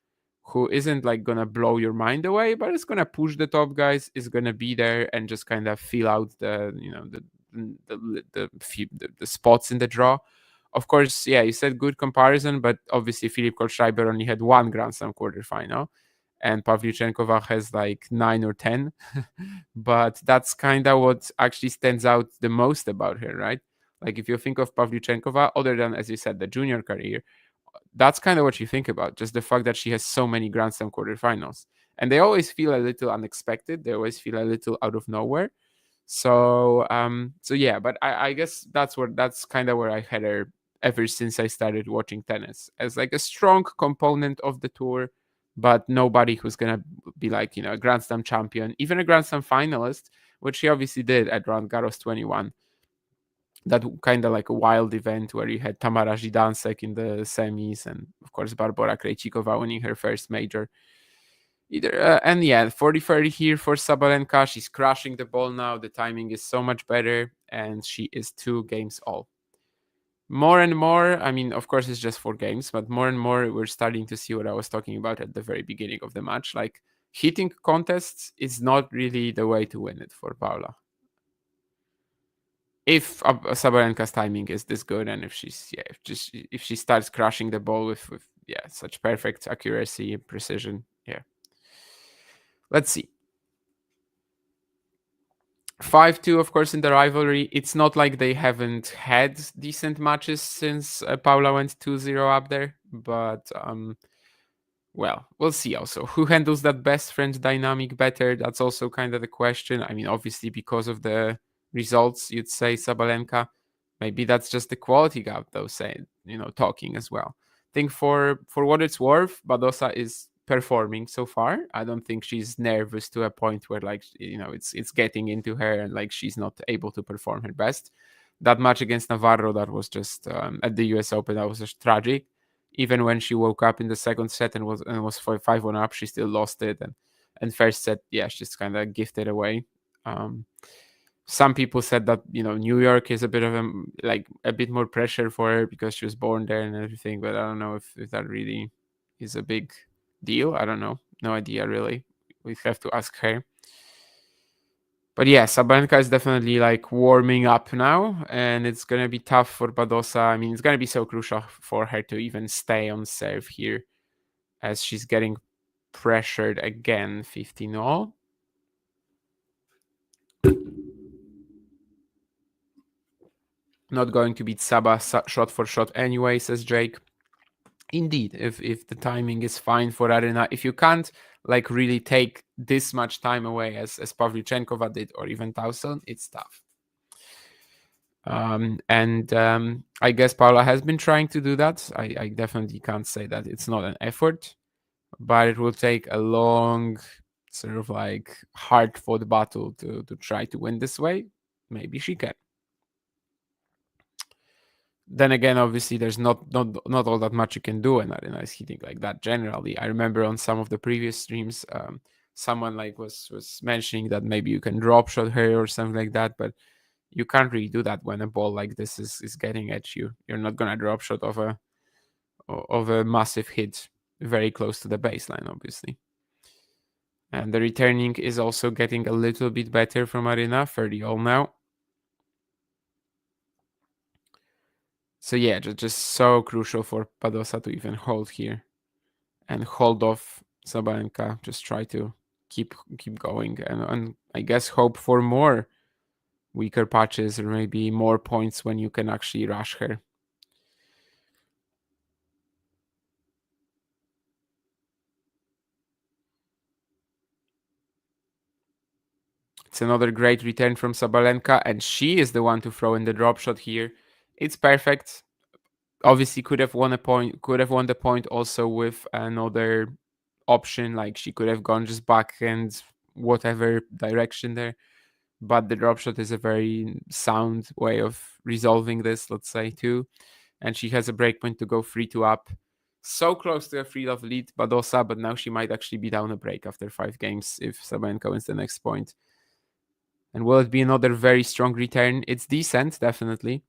who isn't like gonna blow your mind away, but it's gonna push the top guys, is gonna be there and just kind of fill out the the spots in the draw. Of course, yeah, you said good comparison, but obviously Filip Kohlschreiber only had one Grand Slam quarterfinal, and Pavlyuchenkova has like 9 or 10. But that's kind of what actually stands out the most about her, right? Like if you think of Pavlyuchenkova, other than, as you said, the junior career, that's kind of what you think about, just the fact that she has so many Grand Slam quarterfinals. And they always feel a little unexpected. They always feel a little out of nowhere. So yeah, but I guess that's kind of where I had her ever since I started watching tennis, as like a strong component of the tour, but nobody who's gonna be like, a Grand Slam champion, even a Grand Slam finalist, which she obviously did at Roland Garros 21. That kind of like a wild event where you had Tamara Zidansek in the semis, and of course Barbora Krejcikova winning her first major. And yeah, 40-30 here for Sabalenka. She's crushing the ball now. The timing is so much better, and she is 2 games all. More and more, I mean, of course, it's just 4 games, but more and more, we're starting to see what I was talking about at the very beginning of the match. Like, hitting contests is not really the way to win it for Paula. If Sabalenka's timing is this good, and if if she starts crushing the ball with such perfect accuracy and precision, yeah. Let's see. 5-2, of course, in the rivalry. It's not like they haven't had decent matches since Paula went 2-0 up there, but well, we'll see also. Who handles that best friend dynamic better? That's also kind of the question. I mean, obviously, because of the results, you'd say Sabalenka. Maybe that's just the quality gap, though, talking as well. I think for what it's worth, Badosa is performing so far. I don't think she's nervous to a point where it's getting into her and like she's not able to perform her best. That match against Navarro, that was just at the US Open, that was just tragic. Even when she woke up in the second set and was 5-1 up, she still lost it. And first set, yeah, she's kind of gifted away. Some people said that New York is a bit of a bit more pressure for her because she was born there and everything, but I don't know if that really is a big deal. I don't know. No idea, really. We have to ask her. But yeah, Sabalenka is definitely like warming up now, and it's going to be tough for Badosa. I mean, it's going to be so crucial for her to even stay on serve here, as she's getting pressured again. 15-all. Not going to beat Saba shot for shot anyway, says Jake. Indeed, if the timing is fine for Aryna, if you can't like really take this much time away as Pavlyuchenkova did, or even Towson, it's tough. I guess Paula has been trying to do that. I definitely can't say that it's not an effort, but it will take a long, sort of like hard-fought battle to try to win this way. Maybe she can. Then again, obviously, there's not all that much you can do when Aryna is hitting like that. Generally, I remember on some of the previous streams, someone like was mentioning that maybe you can drop shot her or something like that, but you can't really do that when a ball like this is getting at you. You're not gonna drop shot of a massive hit very close to the baseline, obviously. And the returning is also getting a little bit better from Aryna. 30-all now. So yeah, just so crucial for Badosa to even hold here and hold off Sabalenka. Just try to keep going and I guess hope for more weaker patches or maybe more points when you can actually rush her. It's another great return from Sabalenka, and she is the one to throw in the drop shot here. It's perfect. Obviously could have won the point also with another option, like she could have gone just backhand whatever direction there, but the drop shot is a very sound way of resolving this, let's say, too. And she has a breakpoint to go 3-2 up, so close to a 3-love lead, Badosa, but now she might actually be down a break after 5 games if Sabalenka wins the next point. And will it be another very strong return? It's decent, definitely.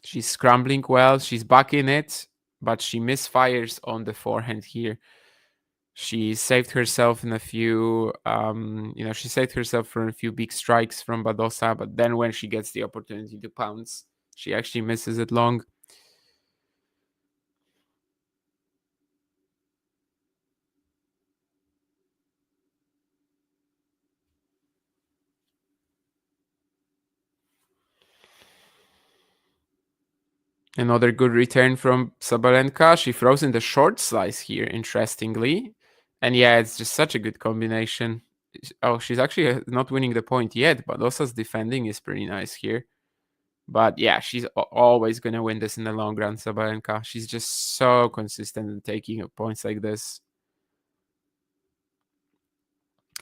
She's scrambling well. She's back in it, but she misfires on the forehand here. She saved herself in a few, she saved herself from a few big strikes from Badosa, but then when she gets the opportunity to pounce, she actually misses it long. Another good return from Sabalenka. She throws in the short slice here, interestingly. And yeah, it's just such a good combination. Oh, she's actually not winning the point yet, but Osa's defending is pretty nice here. But yeah, she's always going to win this in the long run, Sabalenka. She's just so consistent in taking points like this.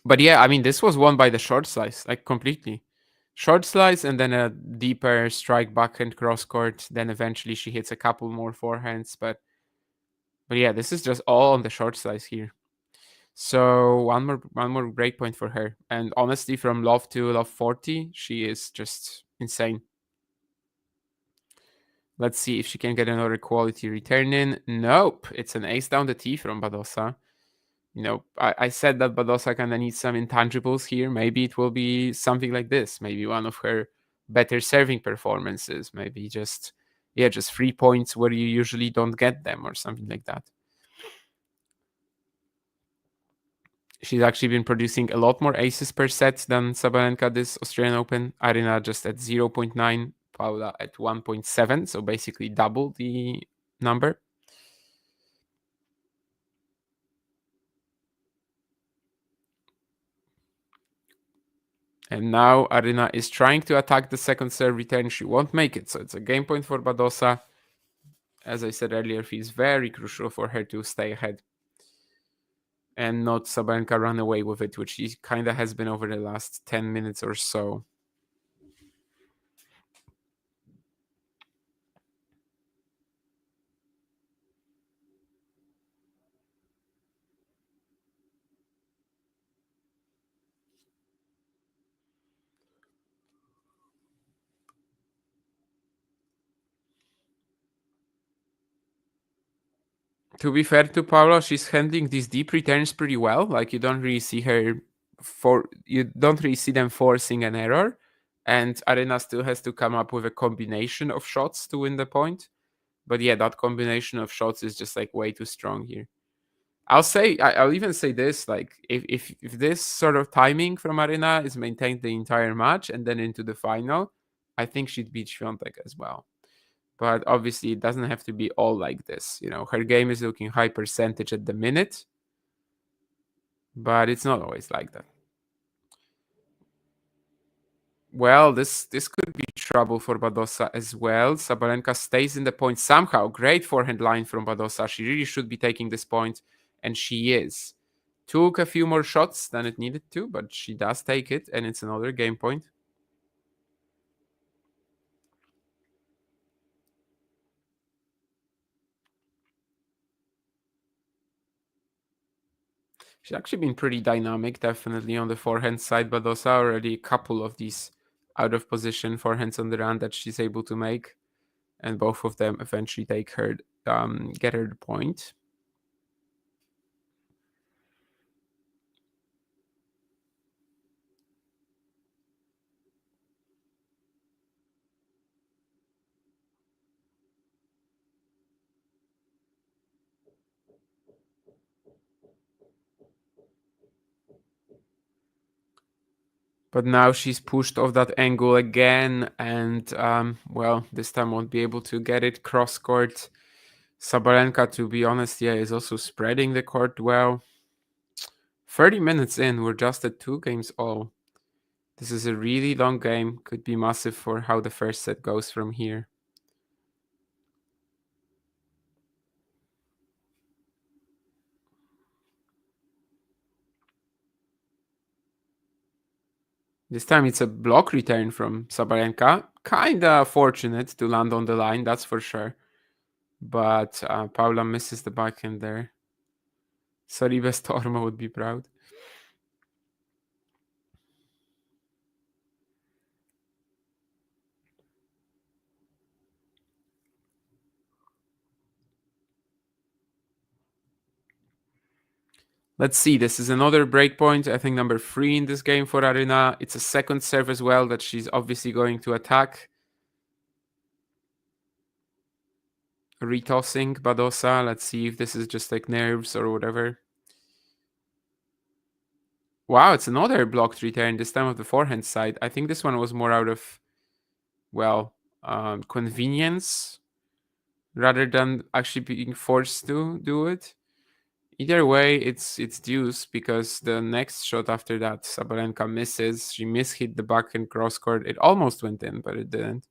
But yeah, I mean, this was won by the short slice, like completely. Short slice and then a deeper strike backhand cross court. Then eventually she hits a couple more forehands. But yeah, this is just all on the short slice here. So one more break point for her. And honestly, from love to love 40, she is just insane. Let's see if she can get another quality return in. Nope, it's an ace down the tee from Badosa. I said that Badosa kind of needs some intangibles here. Maybe it will be something like this. Maybe one of her better serving performances. Maybe just 3 points where you usually don't get them or something like that. She's actually been producing a lot more aces per set than Sabalenka this Australian Open. Aryna just at 0.9, Paula at 1.7, so basically double the number. And now Aryna is trying to attack the second serve return. She won't make it, so it's a game point for Badosa. As I said earlier, feels very crucial for her to stay ahead and not Sabalenka run away with it, which she kind of has been over the last 10 minutes or so. To be fair to Paula, she's handling these deep returns pretty well. Like you don't really see them forcing an error. And Aryna still has to come up with a combination of shots to win the point. But yeah, that combination of shots is just like way too strong here. I'll even say this, like if this sort of timing from Aryna is maintained the entire match and then into the final, I think she'd beat Świątek as well. But obviously, it doesn't have to be all like this. Her game is looking high percentage at the minute, but it's not always like that. Well, this could be trouble for Badosa as well. Sabalenka stays in the point somehow. Great forehand line from Badosa. She really should be taking this point, and she is. Took a few more shots than it needed to, but she does take it, and it's another game point. She's actually been pretty dynamic, definitely on the forehand side. Badosa already a couple of these out of position forehands on the run that she's able to make, and both of them eventually get her the point. But now she's pushed off that angle again, and this time won't be able to get it cross court. Sabalenka, to be honest, is also spreading the court well. 30 minutes in, we're just at 2 games all. This is a really long game. Could be massive for how the first set goes from here. This time it's a block return from Sabalenka. Kinda fortunate to land on the line, that's for sure. But Paula misses the backhand there. Sorry, Storma would be proud. Let's see. This is another breakpoint. I think number 3 in this game for Aryna. It's a second serve as well that she's obviously going to attack. Retossing Badosa. Let's see if this is just like nerves or whatever. Wow, it's another blocked return, this time of the forehand side. I think this one was more out of, well, convenience rather than actually being forced to do it. Either way, it's deuce because the next shot after that, Sabalenka misses. She mishit the backhand cross court. It almost went in, but it didn't.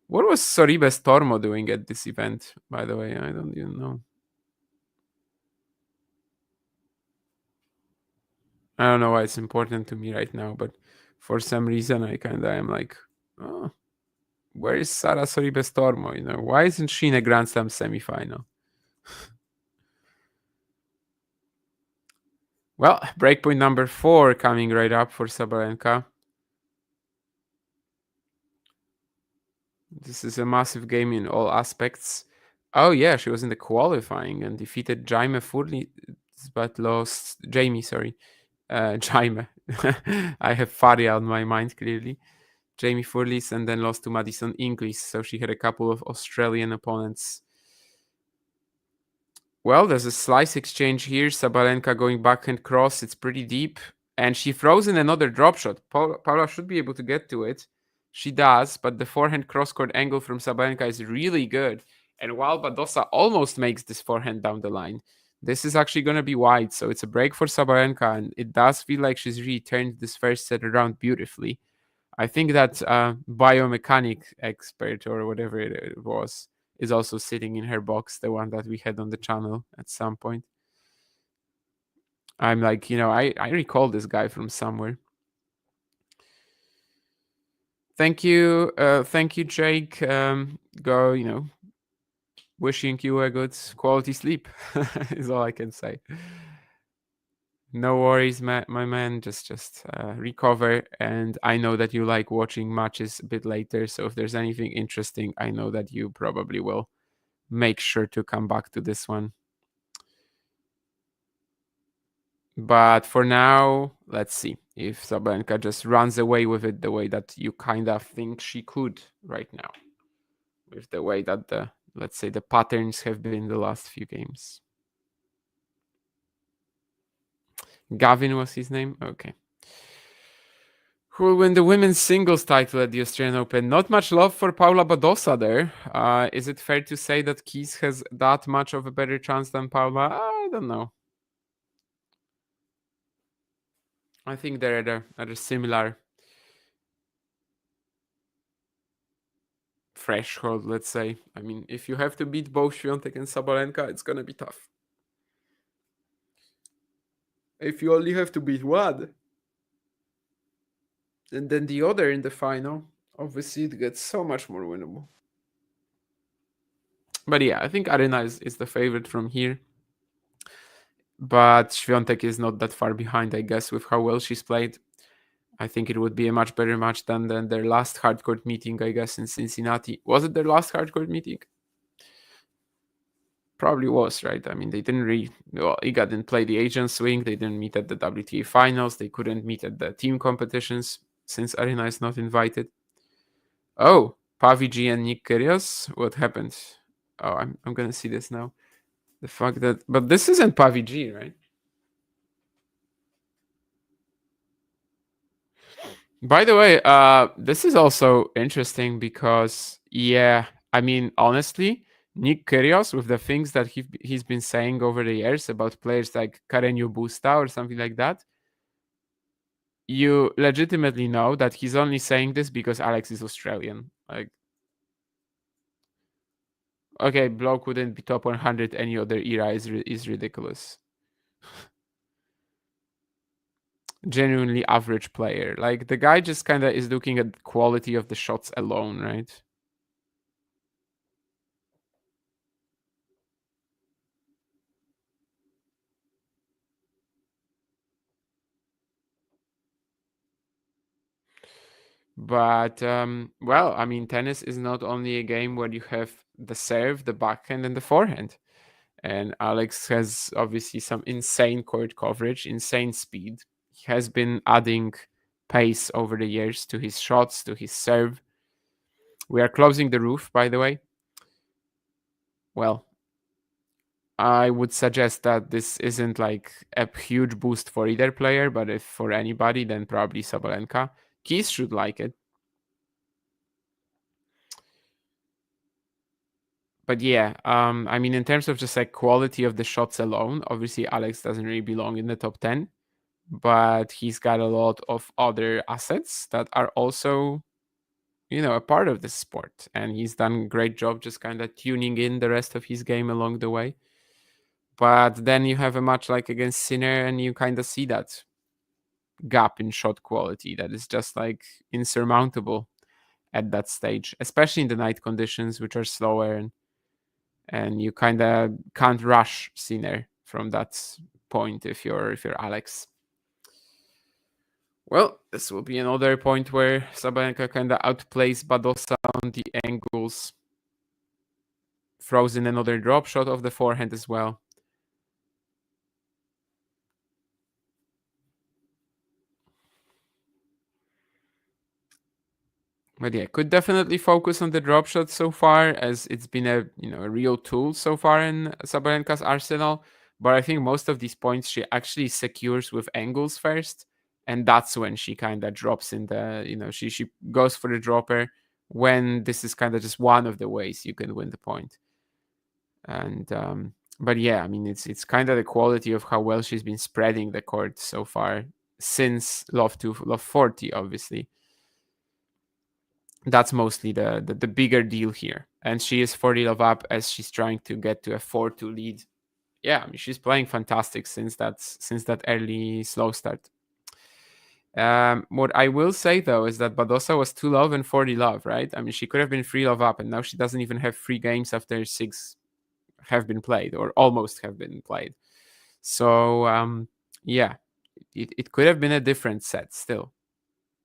What was Soribes Tormo doing at this event, by the way? I don't even know. I don't know why it's important to me right now, but for some reason I kinda am like, oh, where is Sara Soribes Tormo? You know, why isn't she in a Grand Slam semifinal? Well, breakpoint number 4 coming right up for Sabalenka. This is a massive game in all aspects. Oh yeah, she was in the qualifying and defeated Jaime Furli, but lost Jamie. Sorry, Jaime. I have Faria on my mind clearly. Jamie Furlis and then lost to Madison Inglis. So she had a couple of Australian opponents. Well, there's a slice exchange here. Sabalenka going backhand cross. It's pretty deep. And she throws in another drop shot. Paula should be able to get to it. She does, but the forehand cross-court angle from Sabalenka is really good. And while Badosa almost makes this forehand down the line, this is actually going to be wide. So it's a break for Sabalenka, and it does feel like she's really turned this first set around beautifully. I think that biomechanic expert or whatever it was is also sitting in her box, the one that we had on the channel at some point. I'm like, I recall this guy from somewhere. Thank you, Jake. Go, wishing you a good quality sleep is all I can say. No worries, my man. Just recover. And I know that you like watching matches a bit later. So if there's anything interesting, I know that you probably will make sure to come back to this one. But for now, let's see if Sabalenka just runs away with it the way that you kind of think she could right now. With the way that let's say the patterns have been the last few games. Gavin was his name? Okay. Who will win the women's singles title at the Australian Open? Not much love for Paula Badosa there. Is it fair to say that Keys has that much of a better chance than Paula? I don't know. I think they're at a similar threshold, let's say. I mean, if you have to beat both Świątek and Sabalenka, it's gonna be tough. If you only have to beat one, and then the other in the final, obviously it gets so much more winnable. But yeah, I think Aryna is the favorite from here. But Świątek is not that far behind, I guess, with how well she's played. I think it would be a much better match than their last hardcourt meeting, I guess, in Cincinnati. Was it their last hardcourt meeting? Probably was, right? I mean, they didn't Iga didn't play the Asian swing. They didn't meet at the WTA finals. They couldn't meet at the team competitions since Aryna is not invited. Oh, Paviji and Nick Kyrgios? What happened? Oh, I'm gonna see this now. The fact that, but this isn't Paviji, right? By the way, this is also interesting because, yeah, I mean, honestly, Nick Kyrgios, with the things that he's been saying over the years about players like Carreño Busta or something like that, you legitimately know that he's only saying this because Alex is Australian. Like, okay, bloke wouldn't be top 100 any other era is ridiculous. Genuinely average player. Like, the guy just kind of is looking at the quality of the shots alone, right? But, well, I mean, tennis is not only a game where you have the serve, the backhand, and the forehand. And Alex has obviously some insane court coverage, insane speed. He has been adding pace over the years to his shots, to his serve. We are closing the roof, by the way. Well, I would suggest that this isn't like a huge boost for either player, but if for anybody, then probably Sabalenka. Keys should like it. But yeah, I mean, in terms of just like quality of the shots alone, obviously Alex doesn't really belong in the top 10, but he's got a lot of other assets that are also, a part of this sport. And he's done a great job just kind of tuning in the rest of his game along the way. But then you have a match like against Sinner, and you kind of see that gap in shot quality that is just like insurmountable at that stage, especially in the night conditions, which are slower, and you kind of can't rush Sinner from that point if you're Alex. Well, this will be another point where Sabalenka kind of outplays Badosa on the angles. Throws in another drop shot of the forehand as well. But yeah, could definitely focus on the drop shot so far, as it's been a real tool so far in Sabalenka's arsenal. But I think most of these points she actually secures with angles first, and that's when she kind of drops in the she goes for the dropper when this is kind of just one of the ways you can win the point. And but yeah, I mean it's kind of the quality of how well she's been spreading the court so far since love 40, obviously. That's mostly the bigger deal here. And she is 40 love up as she's trying to get to a 4-2 lead. Yeah, I mean she's playing fantastic since that early slow start. What I will say though is that Badosa was 2 love and 40 love, right? I mean she could have been 3 love up, and now she doesn't even have 3 games after 6 have been played, or almost have been played. So yeah, it could have been a different set still,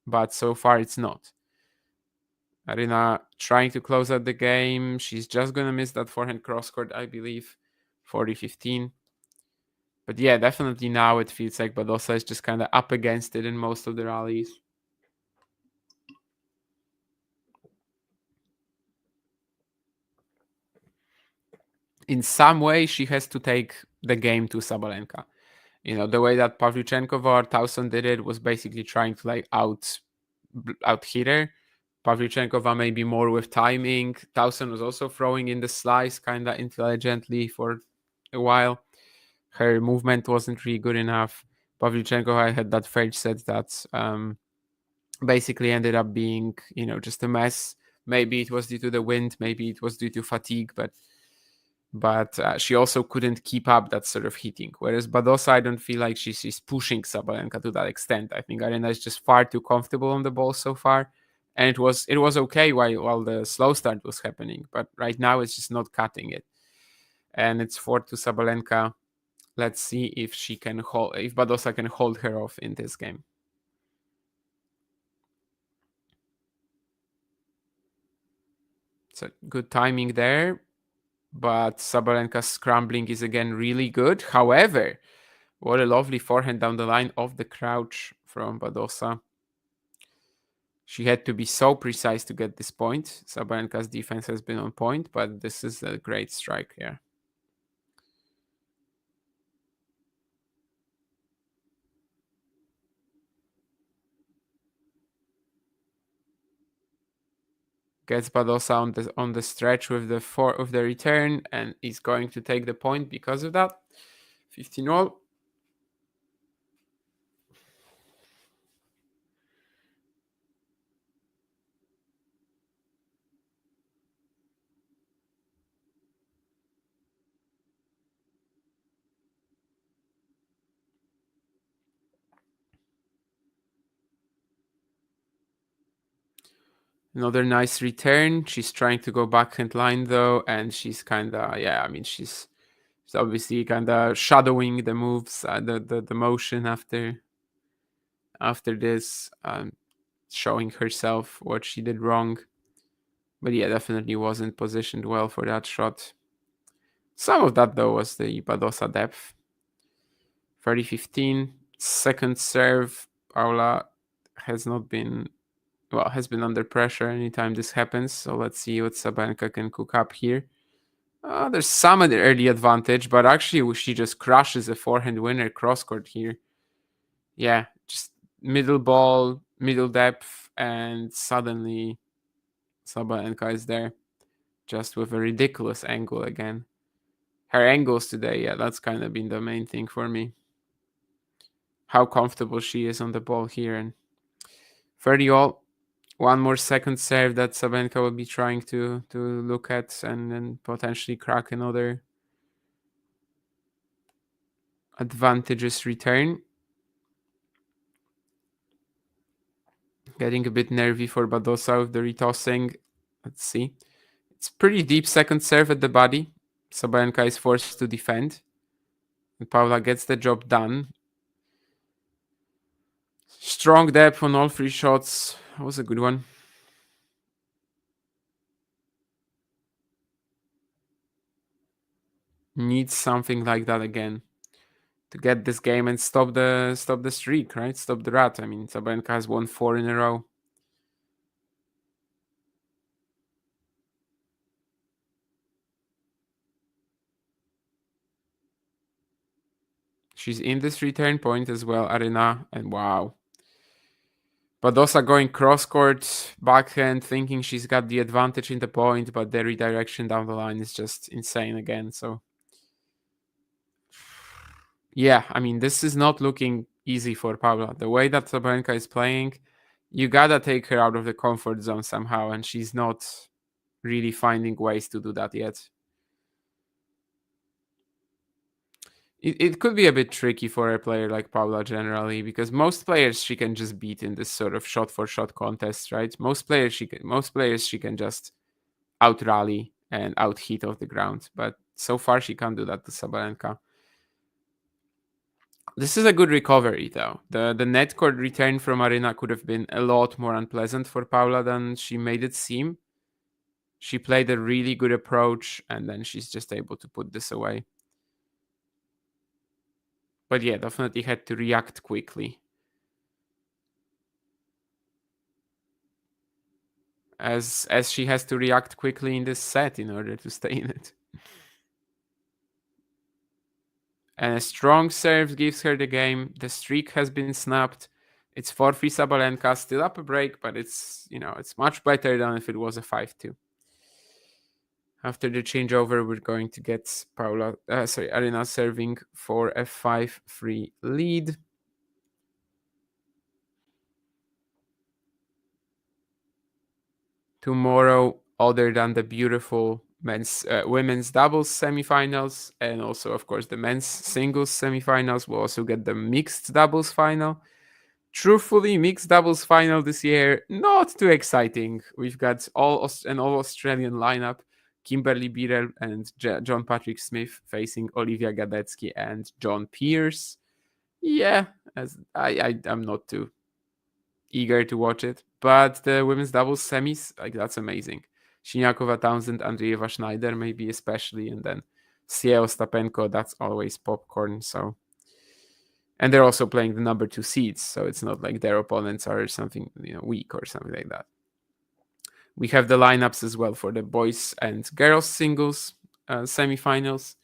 but so far it's not. Aryna trying to close out the game. She's just going to miss that forehand cross-court, I believe. 40-15. But yeah, definitely now it feels like Badosa is just kind of up against it in most of the rallies. In some way, she has to take the game to Sabalenka. The way that Pavlyuchenkova or Tauson did it was basically trying to like out hit her. Pavlyuchenkova maybe more with timing. Tauson was also throwing in the slice kind of intelligently for a while. Her movement wasn't really good enough. Pavlyuchenkova had that third set that basically ended up being, just a mess. Maybe it was due to the wind, maybe it was due to fatigue, but she also couldn't keep up that sort of hitting. Whereas Badosa, I don't feel like she's pushing Sabalenka to that extent. I think Aryna is just far too comfortable on the ball so far. And it was okay while the slow start was happening, but right now it's just not cutting it. And it's 4-2 Sabalenka. Let's see if Badosa can hold her off in this game. So good timing there, but Sabalenka's scrambling is again really good. However, what a lovely forehand down the line of the crouch from Badosa. She had to be so precise to get this point. Sabalenka's defense has been on point, but this is a great strike here. Gets Badosa on the stretch with the return, and is going to take the point because of that. 15-all. Another nice return. She's trying to go backhand line though, and she's kind of she's obviously kind of shadowing the moves, the motion after this, showing herself what she did wrong. But yeah, definitely wasn't positioned well for that shot. Some of that, though, was the Badosa depth. 30-15. Second serve, Paula has been under pressure anytime this happens. So let's see what Sabalenka can cook up here. There's some early advantage, but actually she just crushes a forehand winner cross court here. Yeah, just middle ball, middle depth, and suddenly Sabalenka is there, just with a ridiculous angle again. Her angles today, yeah, that's kind of been the main thing for me. How comfortable she is on the ball here. And 30-all, one more second serve that Sabalenka will be trying to look at and then potentially crack another advantageous return. Getting a bit nervy for Badosa with the retossing. Let's see. It's pretty deep second serve at the body. Sabalenka is forced to defend. And Paula gets the job done. Strong depth on all three shots. That was a good one. Needs something like that again to get this game and stop the streak, right? Stop the rat. I mean, Sabalenka has won 4 in a row. She's in this return point as well, Aryna, and wow. Badosa going cross-court, backhand, thinking she's got the advantage in the point, but the redirection down the line is just insane again. So, yeah, I mean, this is not looking easy for Paula. The way that Sabalenka is playing, you gotta take her out of the comfort zone somehow, and she's not really finding ways to do that yet. It could be a bit tricky for a player like Paula generally, because most players she can just beat in this sort of shot for shot contest, right? Most players she can just out rally and out hit off the ground, but so far she can't do that to Sabalenka. This is a good recovery though. The net court return from Aryna could have been a lot more unpleasant for Paula than she made it seem. She played a really good approach and then she's just able to put this away. But yeah, definitely had to react quickly. As she has to react quickly in this set in order to stay in it. And a strong serve gives her the game. The streak has been snapped. It's 4-3 Sabalenka, still up a break, but it's much better than if it was a 5-2. After the changeover, we're going to get Aryna serving for a 5-3 lead. Tomorrow, other than the beautiful women's doubles semifinals, and also, of course, the men's singles semifinals, we'll also get the mixed doubles final. Truthfully, mixed doubles final this year, not too exciting. We've got an all-Australian lineup. Kimberly Birrell and John Patrick Smith facing Olivia Gadecki and John Pierce. Yeah, I'm not too eager to watch it. But the women's doubles semis, that's amazing. Siniakova, Townsend, Andreeva, Schneider, maybe especially, and then Ciel Ostapenko, that's always popcorn. So, and they're also playing the number 2 seeds, so it's not like their opponents are something weak or something like that. We have the lineups as well for the boys and girls singles semifinals.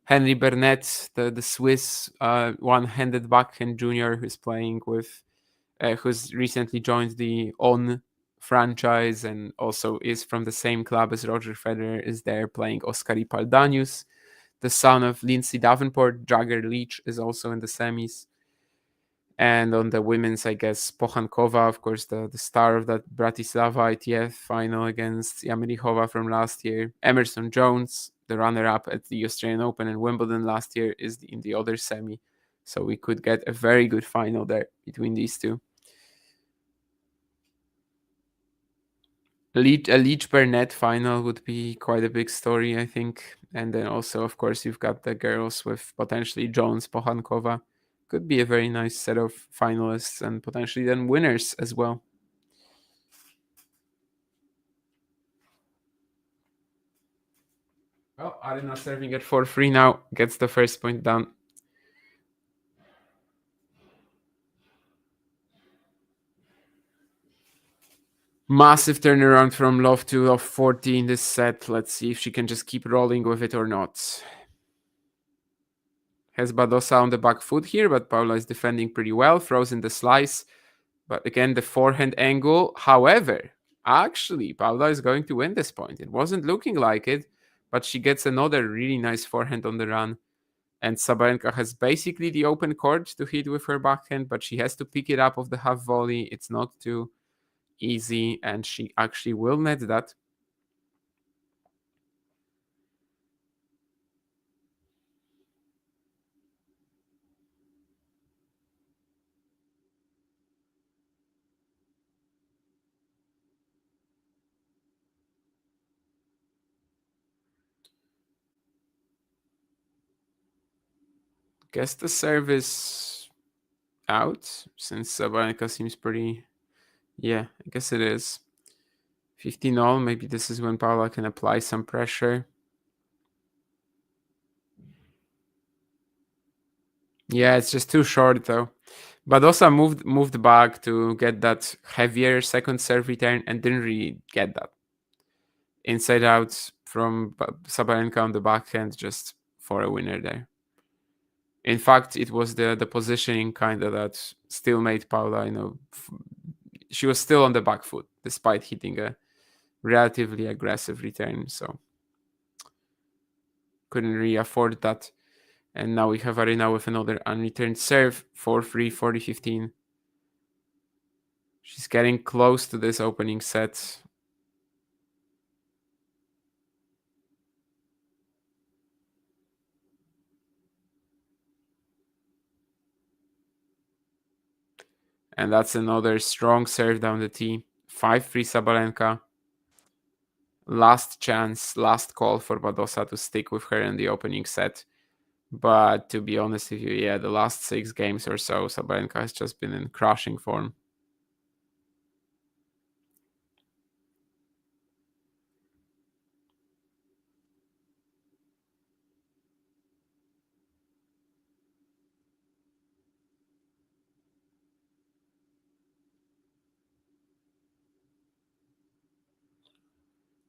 Henry Burnett, the Swiss one-handed backhand junior who's playing with, who's recently joined the On franchise and also is from the same club as Roger Federer, is there playing Oskari Paldanius. The son of Lindsay Davenport, Jagger Leach, is also in the semis. And on the women's, I guess, Pochankova, of course, the star of that Bratislava ITF final against Yamirihova from last year. Emerson Jones, the runner-up at the Australian Open and Wimbledon last year, is in the other semi. So we could get a very good final there between these two. A Leach Burnett final would be quite a big story, I think. And then also, of course, you've got the girls with potentially Jones, Pochankova. Could be a very nice set of finalists and potentially then winners as well. Well, Aryna serving at 4-3 now, gets the first point down. Massive turnaround from love to love 40 in this set. Let's see if she can just keep rolling with it or not. Has Badosa on the back foot here, but Paula is defending pretty well. Throws in the slice. But again, the forehand angle. However, actually, Paula is going to win this point. It wasn't looking like it, but she gets another really nice forehand on the run. And Sabalenka has basically the open court to hit with her backhand, but she has to pick it up off the half volley. It's not too easy, and she actually will net that. Guess the serve is out since Sabalenka seems pretty. Yeah, I guess it is. 15-all. Maybe this is when Paula can apply some pressure. Yeah, it's just too short though. Badosa moved back to get that heavier second serve return and didn't really get that. Inside out from Sabalenka on the backhand just for a winner there. In fact, it was the positioning kind of that still made Paula, she was still on the back foot despite hitting a relatively aggressive return, so couldn't really afford that. And now we have Aryna with another unreturned serve, 4-3, 40-15. She's getting close to this opening set. And that's another strong serve down the tee. 5-3 Sabalenka. Last chance, last call for Badosa to stick with her in the opening set. But to be honest with you, yeah, the last 6 games or so, Sabalenka has just been in crushing form.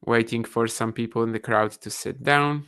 Waiting for some people in the crowd to sit down.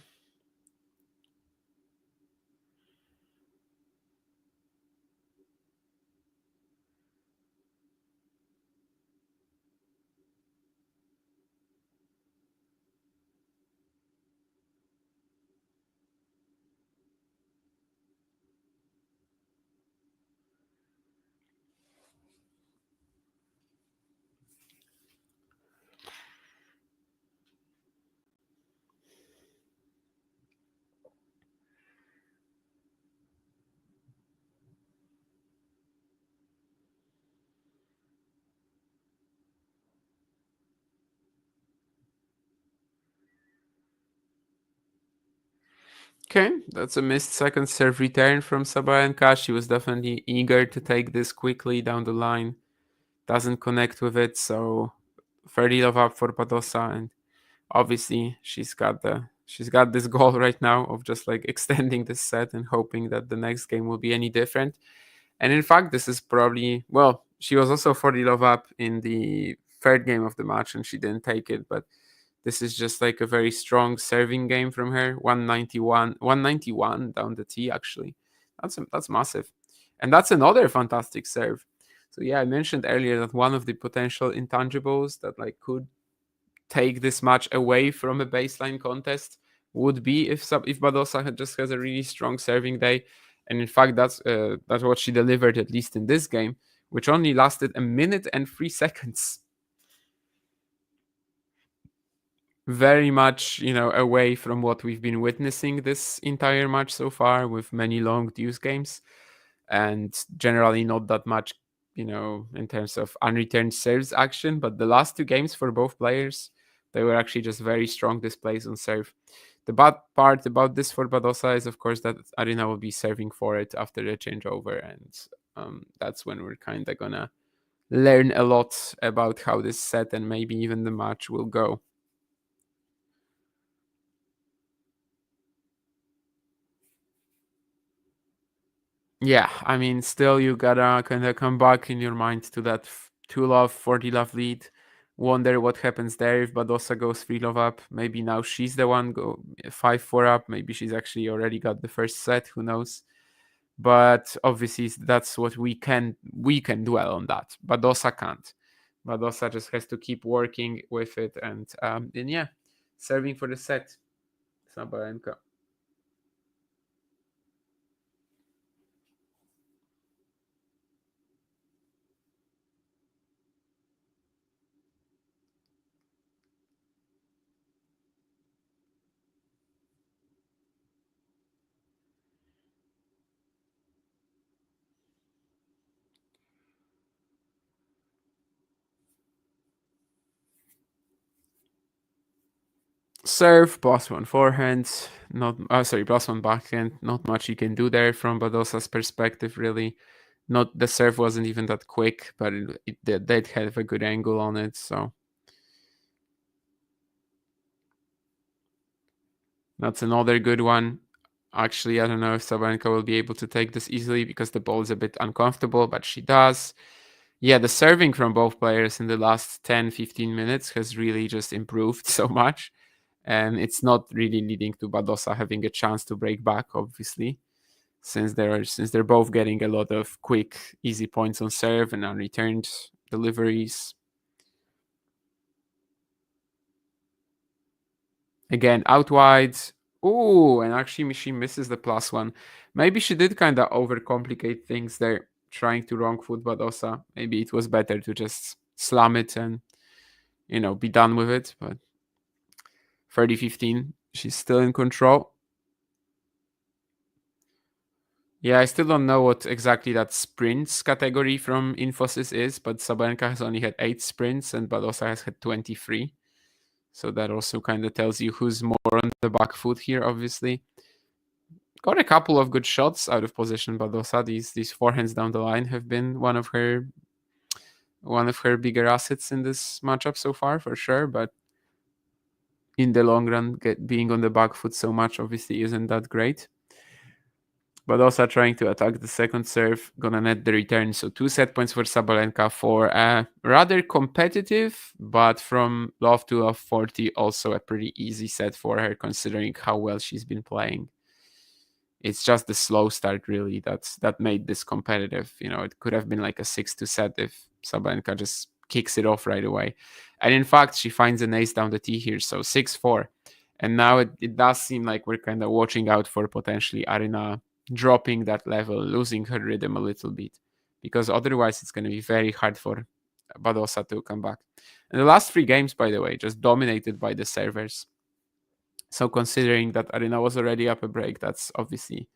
Okay, that's a missed second serve return from Sabalenka. She was definitely eager to take this quickly down the line. Doesn't connect with it, so 30 love up for Badosa, and obviously she's got this goal right now of just like extending this set and hoping that the next game will be any different. And in fact, this is probably, well, she was also 40 love up in the third game of the match and she didn't take it, but this is just like a very strong serving game from her. 191 down the tee, actually. That's massive. And that's another fantastic serve. So yeah, I mentioned earlier that one of the potential intangibles that like could take this match away from a baseline contest would be if Badosa just has a really strong serving day. And in fact, that's what she delivered, at least in this game, which only lasted 1 minute and 3 seconds. Very much, away from what we've been witnessing this entire match so far, with many long deuce games and generally not that much, in terms of unreturned serves action. But the last 2 games for both players, they were actually just very strong displays on serve. The bad part about this for Badosa is, of course, that Aryna will be serving for it after the changeover, and that's when we're kind of gonna learn a lot about how this set and maybe even the match will go. Yeah, I mean, still you gotta kind of come back in your mind to that 2-love, 40-love lead. Wonder what happens there if Badosa goes 3-love up. Maybe now she's the one go 5-4 up. Maybe she's actually already got the first set. Who knows? But obviously that's what we can dwell on that. Badosa can't. Badosa just has to keep working with it and yeah, serving for the set. Sabalenka. Serve +1 forehand, not +1 backhand. Not much you can do there from Badosa's perspective, really. Not the serve wasn't even that quick, but it did have a good angle on it, so that's another good one. Actually, I don't know if Sabalenka will be able to take this easily because the ball is a bit uncomfortable, but she does. Yeah, the serving from both players in the last 10-15 minutes has really just improved so much. And it's not really leading to Badosa having a chance to break back, obviously, since they're both getting a lot of quick, easy points on serve and unreturned deliveries. Again, out wide. Ooh, and actually she misses the +1. Maybe she did kind of overcomplicate things there, trying to wrong foot Badosa. Maybe it was better to just slam it and, be done with it. But 30-15, she's still in control. Yeah, I still don't know what exactly that sprints category from Infosys is, but Sabalenka has only had 8 sprints and Badosa has had 23. So that also kind of tells you who's more on the back foot here, obviously. Got a couple of good shots out of position, Badosa. These forehands down the line have been one of her bigger assets in this matchup so far, for sure. But in the long run, being on the back foot so much obviously isn't that great. But also trying to attack the second serve, gonna net the return. So 2 set points for Sabalenka for a rather competitive, but from love to love 40, also a pretty easy set for her considering how well she's been playing. It's just the slow start really that made this competitive. It could have been like a 6-2 set if Sabalenka just kicks it off right away. And in fact, she finds an ace down the tee here, so 6-4. And now it does seem like we're kind of watching out for potentially Aryna dropping that level, losing her rhythm a little bit, because otherwise it's going to be very hard for Badosa to come back. And the last 3 games, by the way, just dominated by the servers. So considering that Aryna was already up a break, that's obviously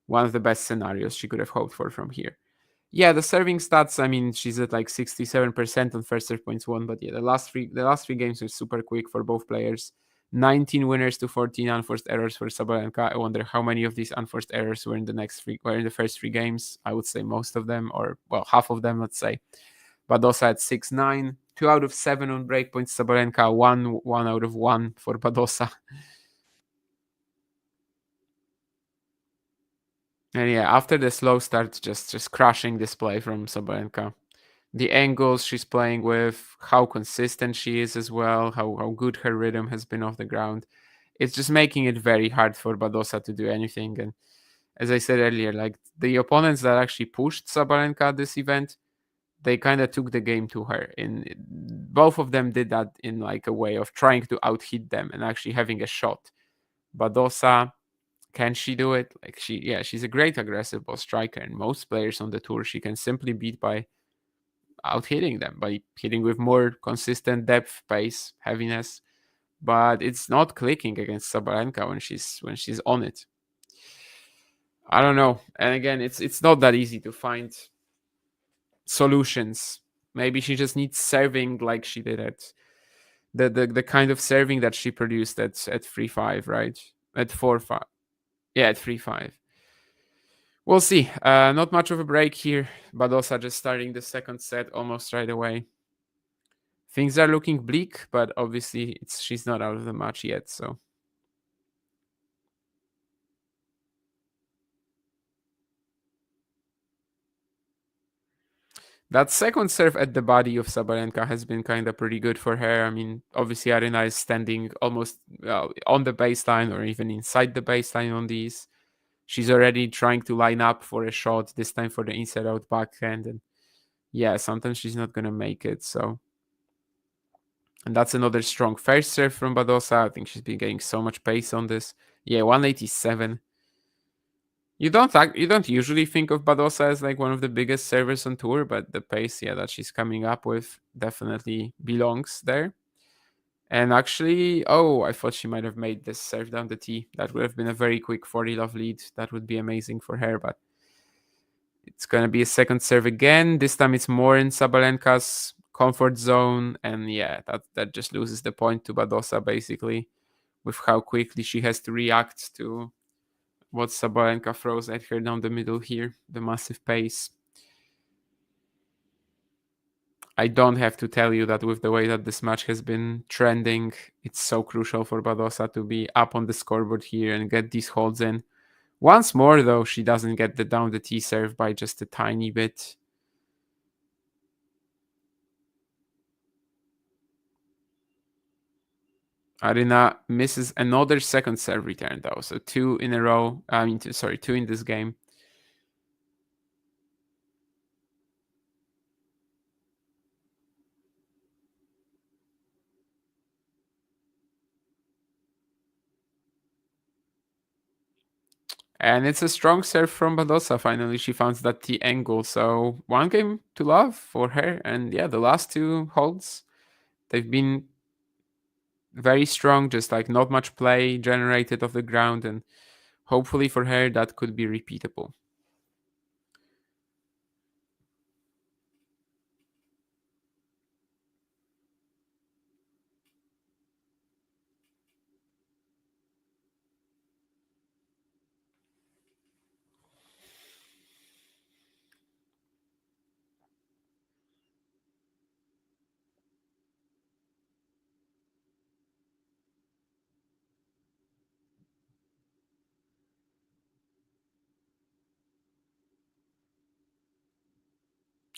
one of the best scenarios she could have hoped for from here. Yeah, the serving stats, I mean, she's at like 67% on first serve points won, but yeah, the last three games were super quick for both players. 19 winners to 14 unforced errors for Sabalenka. I wonder how many of these unforced errors were in the first 3 games. I would say most of them, or well, half of them, let's say. Badosa at 6-9, 2 out of 7 on breakpoints. Sabalenka 1 out of 1 for Badosa. And yeah, after the slow start, just crushing display from Sabalenka. The angles she's playing with, how consistent she is as well, how good her rhythm has been off the ground. It's just making it very hard for Badosa to do anything. And as I said earlier, like the opponents that actually pushed Sabalenka this event, they kind of took the game to her. Both of them did that in like a way of trying to out-hit them and actually having a shot. Badosa, can she do it? Like she's a great aggressive ball striker, and most players on the tour she can simply beat by out hitting them, by hitting with more consistent depth, pace, heaviness. But it's not clicking against Sabalenka when she's on it. I don't know. And again, it's not that easy to find solutions. Maybe she just needs serving like she did at the kind of serving that she produced at 3-5, right? At 4-5. Yeah, at 3-5. We'll see. Not much of a break here. Badosa just starting the second set almost right away. Things are looking bleak, but obviously she's not out of the match yet, so. That second serve at the body of Sabalenka has been kind of pretty good for her. I mean, obviously Aryna is standing almost on the baseline or even inside the baseline on these. She's already trying to line up for a shot, this time for the inside out backhand. And yeah, sometimes she's not going to make it. So, and that's another strong first serve from Badosa. I think she's been getting so much pace on this. Yeah, 187. You don't usually think of Badosa as like one of the biggest servers on tour, but the pace, yeah, that she's coming up with definitely belongs there. And actually, oh, I thought she might have made this serve down the tee. That would have been a very quick 40 love lead. That would be amazing for her, but it's gonna be a second serve again. This time it's more in Sabalenka's comfort zone, and yeah, that just loses the point to Badosa basically, with how quickly she has to react to what Sabalenka throws at her down the middle here, the massive pace. I don't have to tell you that with the way that this match has been trending, it's so crucial for Badosa to be up on the scoreboard here and get these holds in. Once more, though, she doesn't get the down the tee serve by just a tiny bit. Aryna misses another second serve return, though. So 2 in a row. Two in this game. And it's a strong serve from Badosa. Finally, she found that T angle. So 1 game to love for her. And yeah, the last 2 holds, they've been very strong, just like not much play generated off the ground. And hopefully for her, that could be repeatable.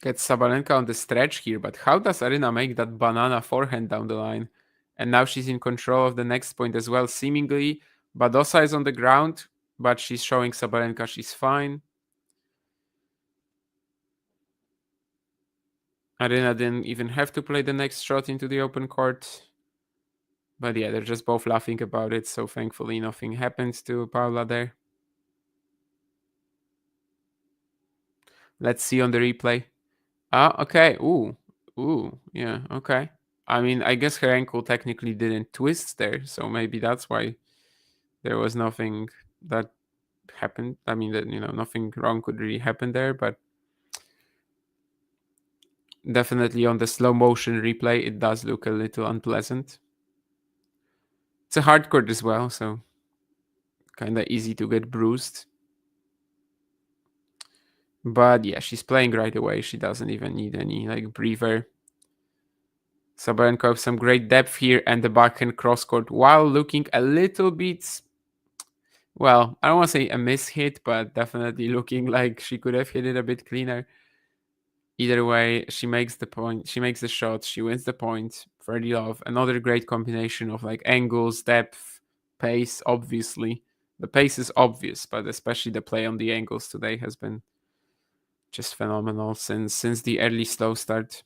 Gets Sabalenka on the stretch here, but how does Aryna make that banana forehand down the line? And now she's in control of the next point as well. Seemingly, Badosa is on the ground, but she's showing Sabalenka she's fine. Aryna didn't even have to play the next shot into the open court. But yeah, they're just both laughing about it, so thankfully nothing happens to Paula there. Let's see on the replay. Okay. Ooh, yeah, okay. I mean, I guess her ankle technically didn't twist there, so maybe that's why there was nothing that happened. I mean, that nothing wrong could really happen there, but definitely on the slow motion replay, it does look a little unpleasant. It's a hard court as well, so kind of easy to get bruised. But yeah, she's playing right away. She doesn't even need any like breather. Sabalenka with some great depth here and the backhand cross court while looking a little bit, well, I don't want to say a miss hit, but definitely looking like she could have hit it a bit cleaner. Either way, she makes the point. She makes the shot. She wins the point. 30 love. Another great combination of like angles, depth, pace. Obviously, the pace is obvious, but especially the play on the angles today has been just phenomenal since the early slow start.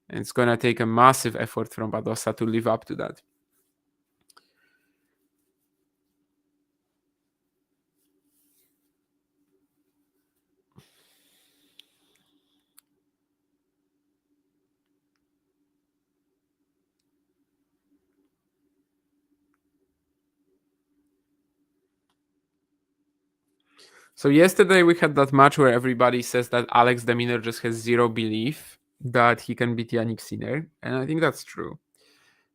And it's gonna take a massive effort from Badosa to live up to that. So yesterday we had that match where everybody says that Alex de Minaur just has zero belief that he can beat Yannick Sinner, and I think that's true.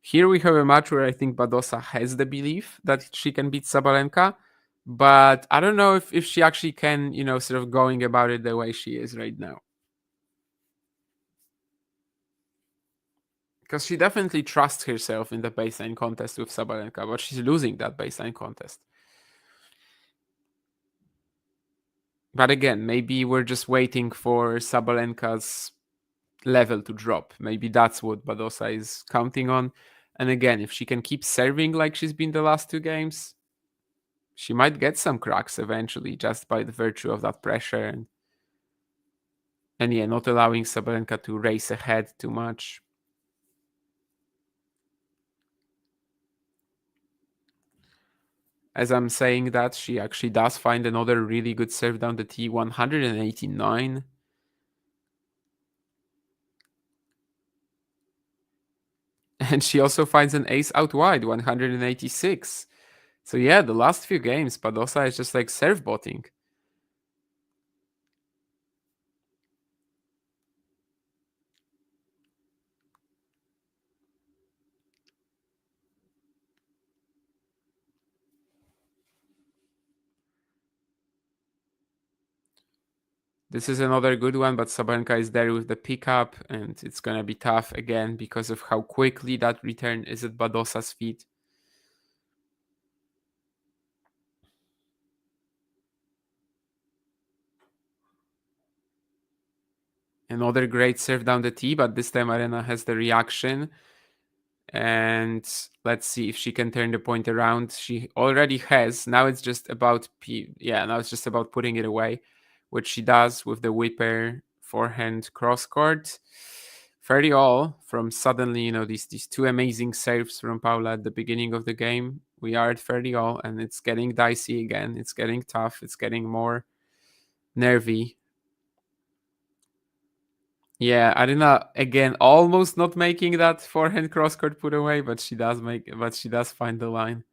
Here we have a match where I think Badosa has the belief that she can beat Sabalenka, but I don't know if she actually can, sort of going about it the way she is right now. Because she definitely trusts herself in the baseline contest with Sabalenka, but she's losing that baseline contest. But again, maybe we're just waiting for Sabalenka's level to drop. Maybe that's what Badosa is counting on. And again, if she can keep serving like she's been the last 2 games, she might get some cracks eventually just by the virtue of that pressure and yeah, not allowing Sabalenka to race ahead too much. As I'm saying that, she actually does find another really good serve down the tee, 189. And she also finds an ace out wide, 186. So yeah, the last few games, Badosa is just like serve botting. This is another good one, but Sabalenka is there with the pickup, and it's gonna be tough again because of how quickly that return is at Badosa's feet. Another great serve down the tee, but this time Aryna has the reaction. And let's see if she can turn the point around. She already has. Now it's just about now it's just about putting it away, which she does with the whipper forehand cross court. 30 all from suddenly, these 2 amazing serves from Paula at the beginning of the game. We are at 30 all, and it's getting dicey again. It's getting tough. It's getting more nervy. Yeah, Aryna again almost not making that forehand cross court put away, but she does find the line.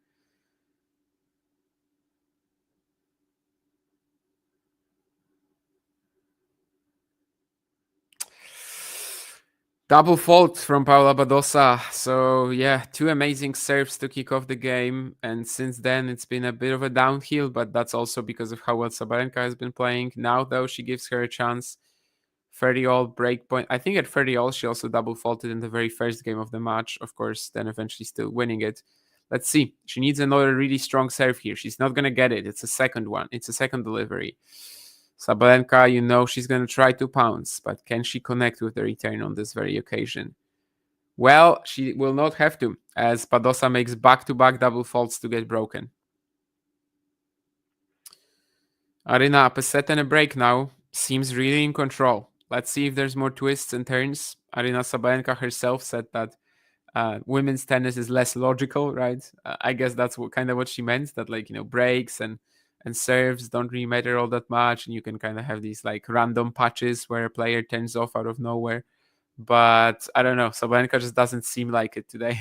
Double fault from Paula Badosa. So yeah, 2 amazing serves to kick off the game, and since then it's been a bit of a downhill, but that's also because of how well Sabalenka has been playing. Now though, she gives her a chance. 30 all break point. I think at 30 all she also double faulted in the very first game of the match, of course, then eventually still winning it. Let's see. She needs another really strong serve here. She's not gonna get it. It's a second one. It's a second delivery. Sabalenka, she's going to try to pounce, but can she connect with the return on this very occasion? Well, she will not have to, as Badosa makes back-to-back double faults to get broken. Aryna up a set and a break now. Seems really in control. Let's see if there's more twists and turns. Aryna Sabalenka herself said that women's tennis is less logical, right? I guess that's kind of what she meant, that breaks and serves don't really matter all that much, and you can kind of have these like random patches where a player turns off out of nowhere. But I don't know, Sabalenka just doesn't seem like it today.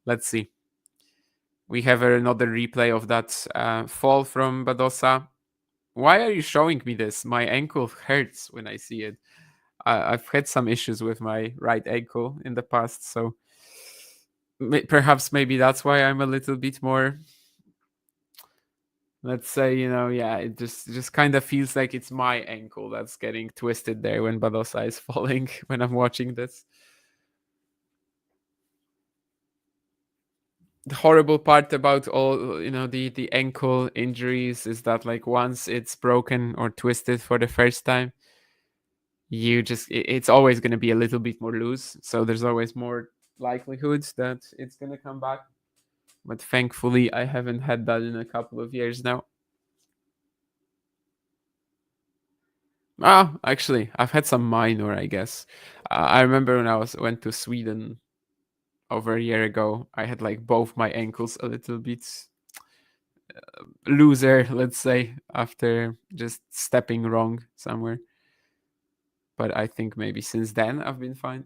Let's see. We have another replay of that fall from Badosa. Why are you showing me this? My ankle hurts when I see it. I've had some issues with my right ankle in the past, so perhaps maybe that's why I'm a little bit more, let's say, it just kind of feels like it's my ankle that's getting twisted there when Badosa is falling when I'm watching this. The horrible part about all, the ankle injuries is that once it's broken or twisted for the first time, it's always going to be a little bit more loose. So there's always more likelihood that it's going to come back. But thankfully, I haven't had that in a couple of years now. Actually, I've had some minor, I guess. I remember when I went to Sweden over a year ago, I had both my ankles a little bit looser, let's say, after just stepping wrong somewhere. But I think maybe since then I've been fine.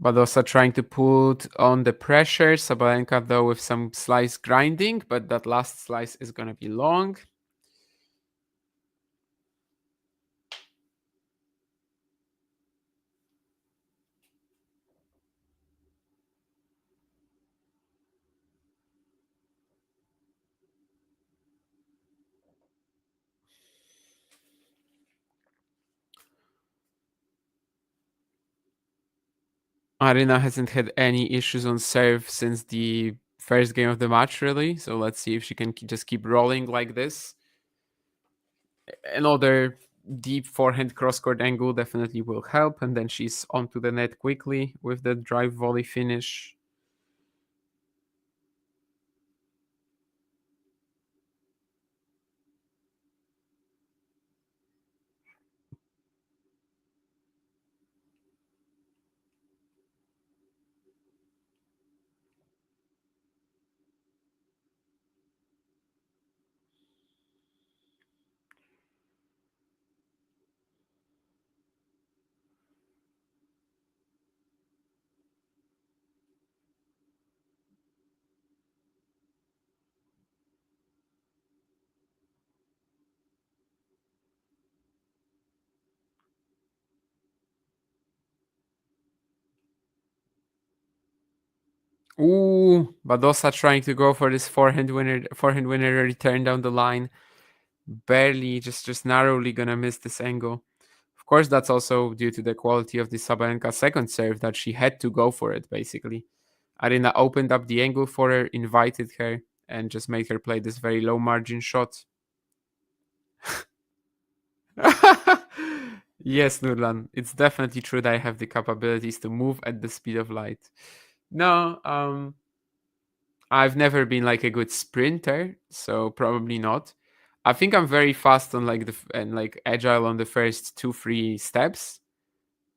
Badosa trying to put on the pressure. Sabalenka, though, with some slice grinding, but that last slice is going to be long. Aryna hasn't had any issues on serve since the first game of the match, really. So let's see if she can just keep rolling like this. Another deep forehand cross-court angle definitely will help, and then she's onto the net quickly with the drive volley finish. Ooh, Badosa trying to go for this forehand winner return down the line. Barely, just narrowly gonna miss this angle. Of course, that's also due to the quality of the Sabalenka second serve that she had to go for it, basically. Aryna opened up the angle for her, invited her, and just made her play this very low margin shot. Yes, Nurlan, it's definitely true that I have the capabilities to move at the speed of light. No, I've never been like a good sprinter, so probably not. I think I'm very fast on and like agile on the first 2-3 steps,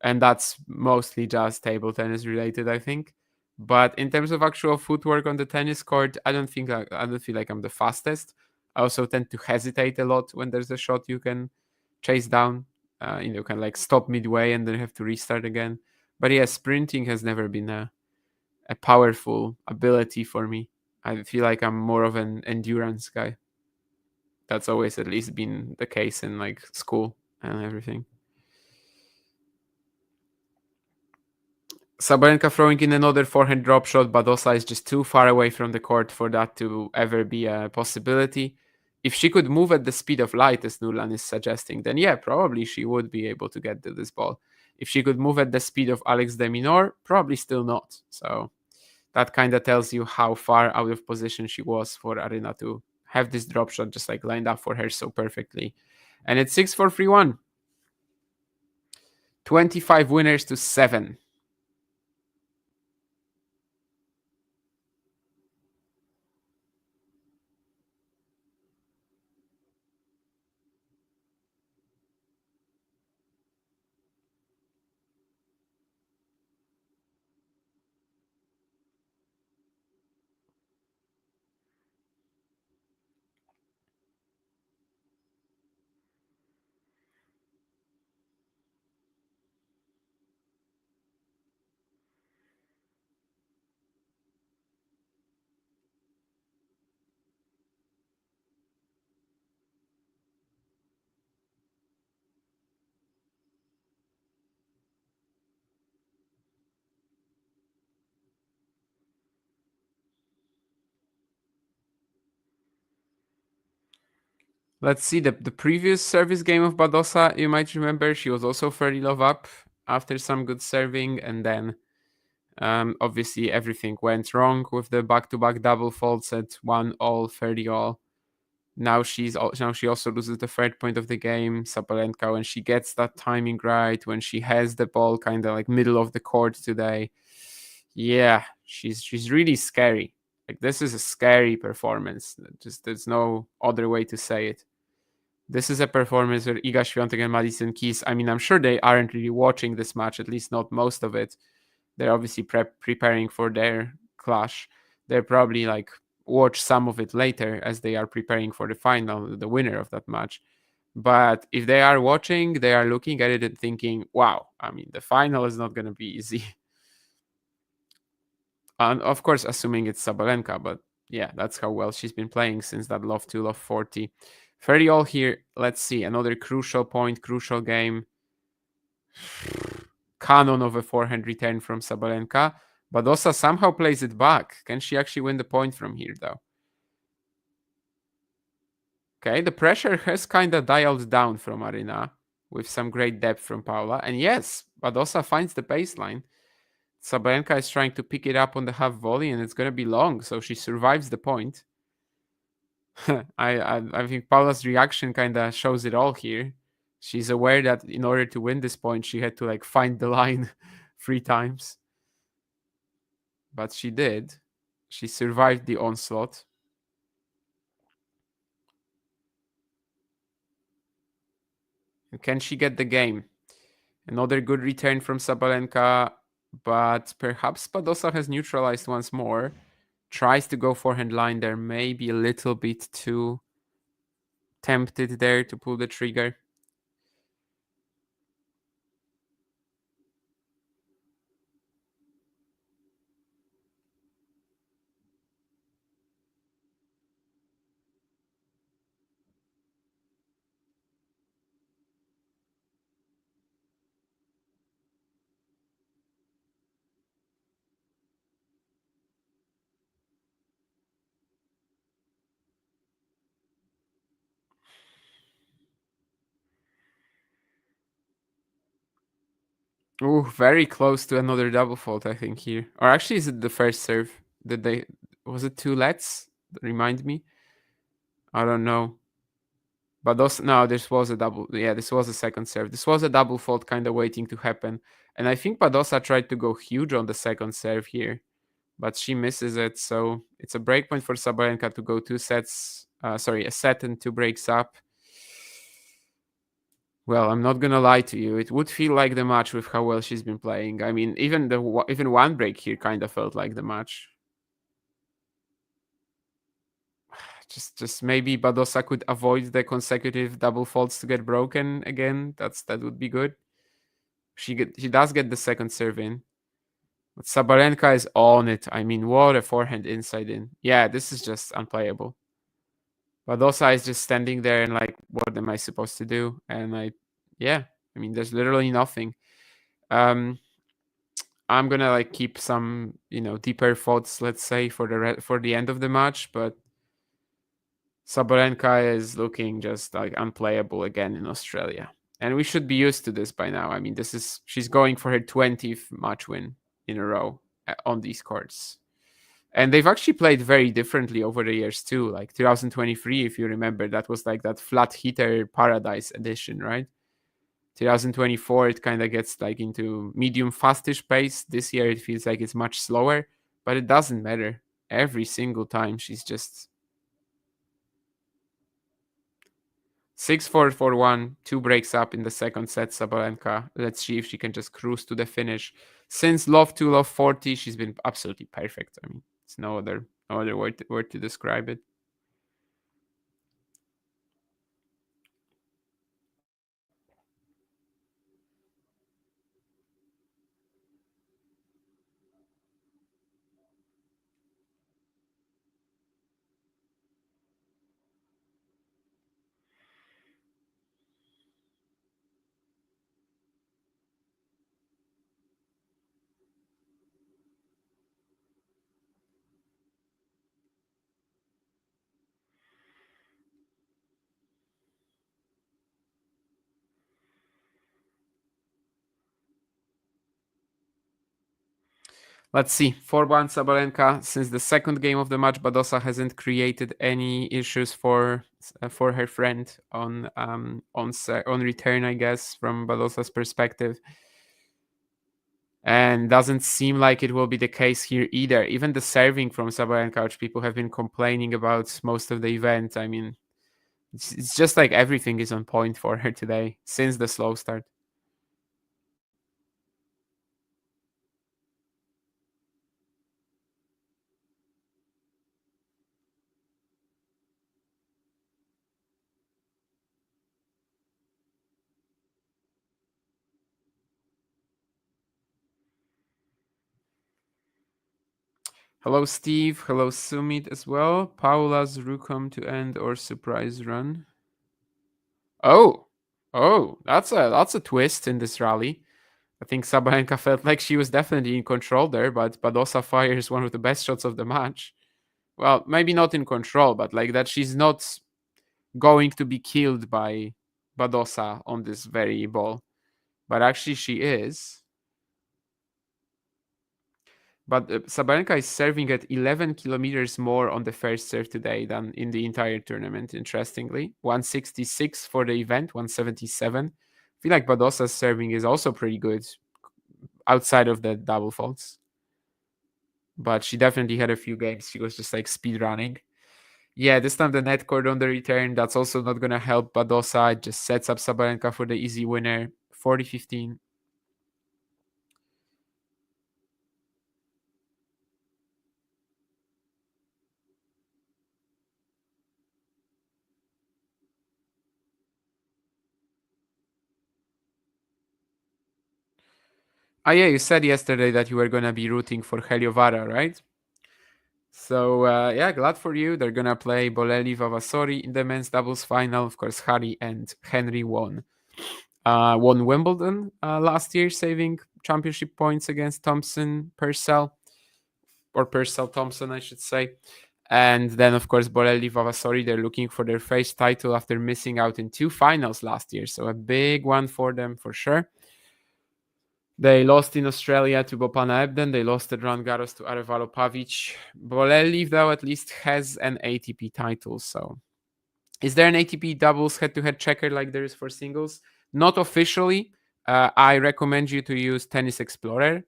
and that's mostly just table tennis related, I think. But in terms of actual footwork on the tennis court, I don't feel like I'm the fastest. I also tend to hesitate a lot when there's a shot you can chase down. Kind of like stop midway and then have to restart again. But yeah, sprinting has never been a powerful ability for me. I feel like I'm more of an endurance guy. That's always at least been the case in like school and everything. Sabalenka throwing in another forehand drop shot. Badosa is just too far away from the court for that to ever be a possibility. If she could move at the speed of light, as Nurlan is suggesting, then yeah, probably she would be able to get to this ball. If she could move at the speed of Alex de Minaur, probably still not. So that kind of tells you how far out of position she was for Aryna to have this drop shot just like lined up for her so perfectly. And it's 6-4, 3-1. 25 winners to 7. Let's see, the previous service game of Badosa, you might remember, she was also 30 love up after some good serving, and then obviously everything went wrong with the back-to-back double faults at 1-all, 30-all. Now she also loses the third point of the game. Sabalenka, when she gets that timing right, when she has the ball kind of like middle of the court today, yeah, she's really scary. Like, this is a scary performance. Just there's no other way to say it. This is a performance where Iga Świątek and Madison Keys, I mean, I'm sure they aren't really watching this match, at least not most of it. They're obviously preparing for their clash. They're probably like watch some of it later as they are preparing for the final, the winner of that match. But if they are watching, they are looking at it and thinking, wow, I mean, the final is not going to be easy. And of course, assuming it's Sabalenka, but yeah, that's how well she's been playing since that love 2, love 40. 30-all here. Let's see, another crucial point, crucial game. Cannon of a forehand return from Sabalenka. Badosa somehow plays it back. Can she actually win the point from here, though? Okay, the pressure has kind of dialed down from Aryna with some great depth from Paula. And yes, Badosa finds the baseline. Sabalenka is trying to pick it up on the half volley, and it's going to be long, so she survives the point. I think Paula's reaction kind of shows it all here. She's aware that in order to win this point, she had to like find the line 3 times. But she did. She survived the onslaught. And can she get the game? Another good return from Sabalenka, but perhaps Badosa has neutralized once more. Tries to go forehand line there, maybe a little bit too tempted there to pull the trigger. Ooh, very close to another double fault, I think, here. Or actually, is it the first serve? Was it 2 lets? Remind me. I don't know. But no, this was a double. Yeah, this was a second serve. This was a double fault kind of waiting to happen. And I think Badosa tried to go huge on the second serve here, but she misses it. So it's a break point for Sabalenka to go 2 sets. A set and 2 breaks up. Well, I'm not gonna lie to you. It would feel like the match with how well she's been playing. I mean, even one break here kind of felt like the match. Just maybe Badosa could avoid the consecutive double faults to get broken again. That would be good. She does get the second serve in. But Sabalenka is on it. I mean, what a forehand inside in. Yeah, this is just unplayable. Badosa is just standing there and like, what am I supposed to do? And I mean, there's literally nothing. I'm gonna like keep some, deeper thoughts, let's say, for the end of the match, but Sabalenka is looking just like unplayable again in Australia. And we should be used to this by now. I mean, she's going for her 20th match win in a row on these courts. And they've actually played very differently over the years too. Like 2023, if you remember, that was like that flat hitter paradise edition, right? 2024, it kind of gets like into medium fastish pace. This year, it feels like it's much slower, but it doesn't matter. Every single time, she's just 6-4, 4-1, 2 breaks up in the second set, Sabalenka. Let's see if she can just cruise to the finish. Since love 2, love 40, she's been absolutely perfect. I mean, it's no other word to describe it. Let's see. 4-1 Sabalenka. Since the second game of the match, Badosa hasn't created any issues for her friend on return, I guess, from Badosa's perspective. And doesn't seem like it will be the case here either. Even the serving from Sabalenka, which people have been complaining about most of the event. I mean, it's just like everything is on point for her today since the slow start. Hello, Steve. Hello, Sumit as well. Paula's Rucom to end or surprise run. Oh, that's a twist in this rally. I think Sabalenka felt like she was definitely in control there, but Badosa fires one of the best shots of the match. Well, maybe not in control, but like that she's not going to be killed by Badosa on this very ball. But actually she is. But Sabalenka is serving at 11 kilometers more on the first serve today than in the entire tournament, interestingly. 166 for the event, 177. I feel like Badosa's serving is also pretty good outside of the double faults. But she definitely had a few games. She was just like speed running. Yeah, this time the net cord on the return, that's also not going to help Badosa. It just sets up Sabalenka for the easy winner, 40-15. Oh yeah, you said yesterday that you were going to be rooting for Heliovara, right? So yeah, glad for you. They're going to play Bolelli Vavasori in the men's doubles final. Of course, Harry and Henry won Wimbledon last year, saving championship points against Thompson Purcell, or Purcell Thompson, I should say. And then, of course, Bolelli Vavasori, they're looking for their first title after missing out in 2 finals last year. So a big one for them for sure. They lost in Australia to Bopana Ebden. They lost at Roland Garros to Arevalo Pavic. Bolelli, though, at least has an ATP title. So is there an ATP doubles head-to-head checker like there is for singles? Not officially. I recommend you to use Tennis Explorer.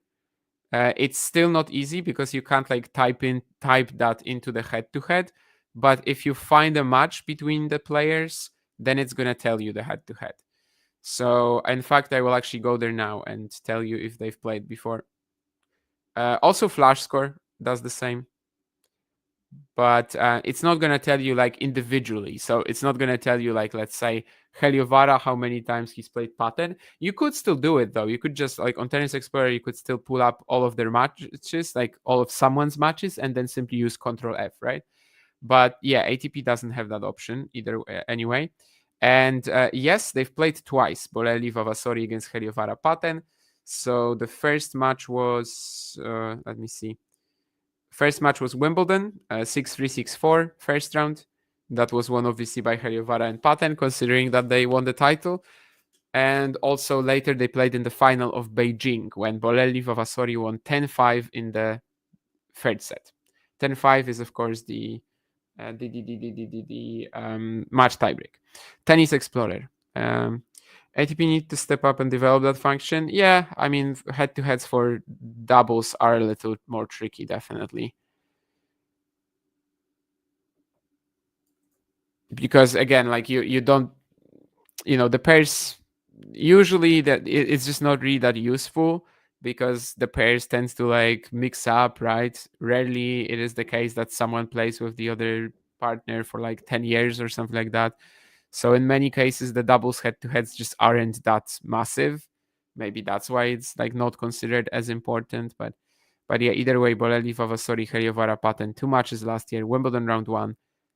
It's still not easy because you can't like type that into the head-to-head. But if you find a match between the players, then it's gonna tell you the head-to-head. So in fact, I will actually go there now and tell you if they've played before. Also, Flash Score does the same, but it's not gonna tell you like individually. So it's not gonna tell you like, let's say Heliovara, how many times he's played pattern. You could still do it though. You could just like on Tennis Explorer, you could still pull up all of their matches, like all of someone's matches, and then simply use Control F, right? But yeah, ATP doesn't have that option either anyway. And yes, they've played twice, Bolelli Vavasori against Heliovara Paten. So the first match was, let me see. First match was Wimbledon, 6-3, 6-4, first round. That was won obviously by Heliovara and Paten, considering that they won the title. And also later they played in the final of Beijing when Bolelli Vavasori won 10-5 in the third set. 10-5 is of course the match tiebreak. Tennis Explorer. ATP need to step up and develop that function. Yeah, I mean, head-to-heads for doubles are a little more tricky, definitely. Because again, like you don't, the pairs usually that it's just not really that useful because the pairs tends to like mix up, right? Rarely it is the case that someone plays with the other partner for like 10 years or something like that. So in many cases, the doubles head-to-heads just aren't that massive. Maybe that's why it's like not considered as important. But yeah, either way, Bolelli, Vavasori, Heliovara, Paten, 2 matches last year, Wimbledon round 1,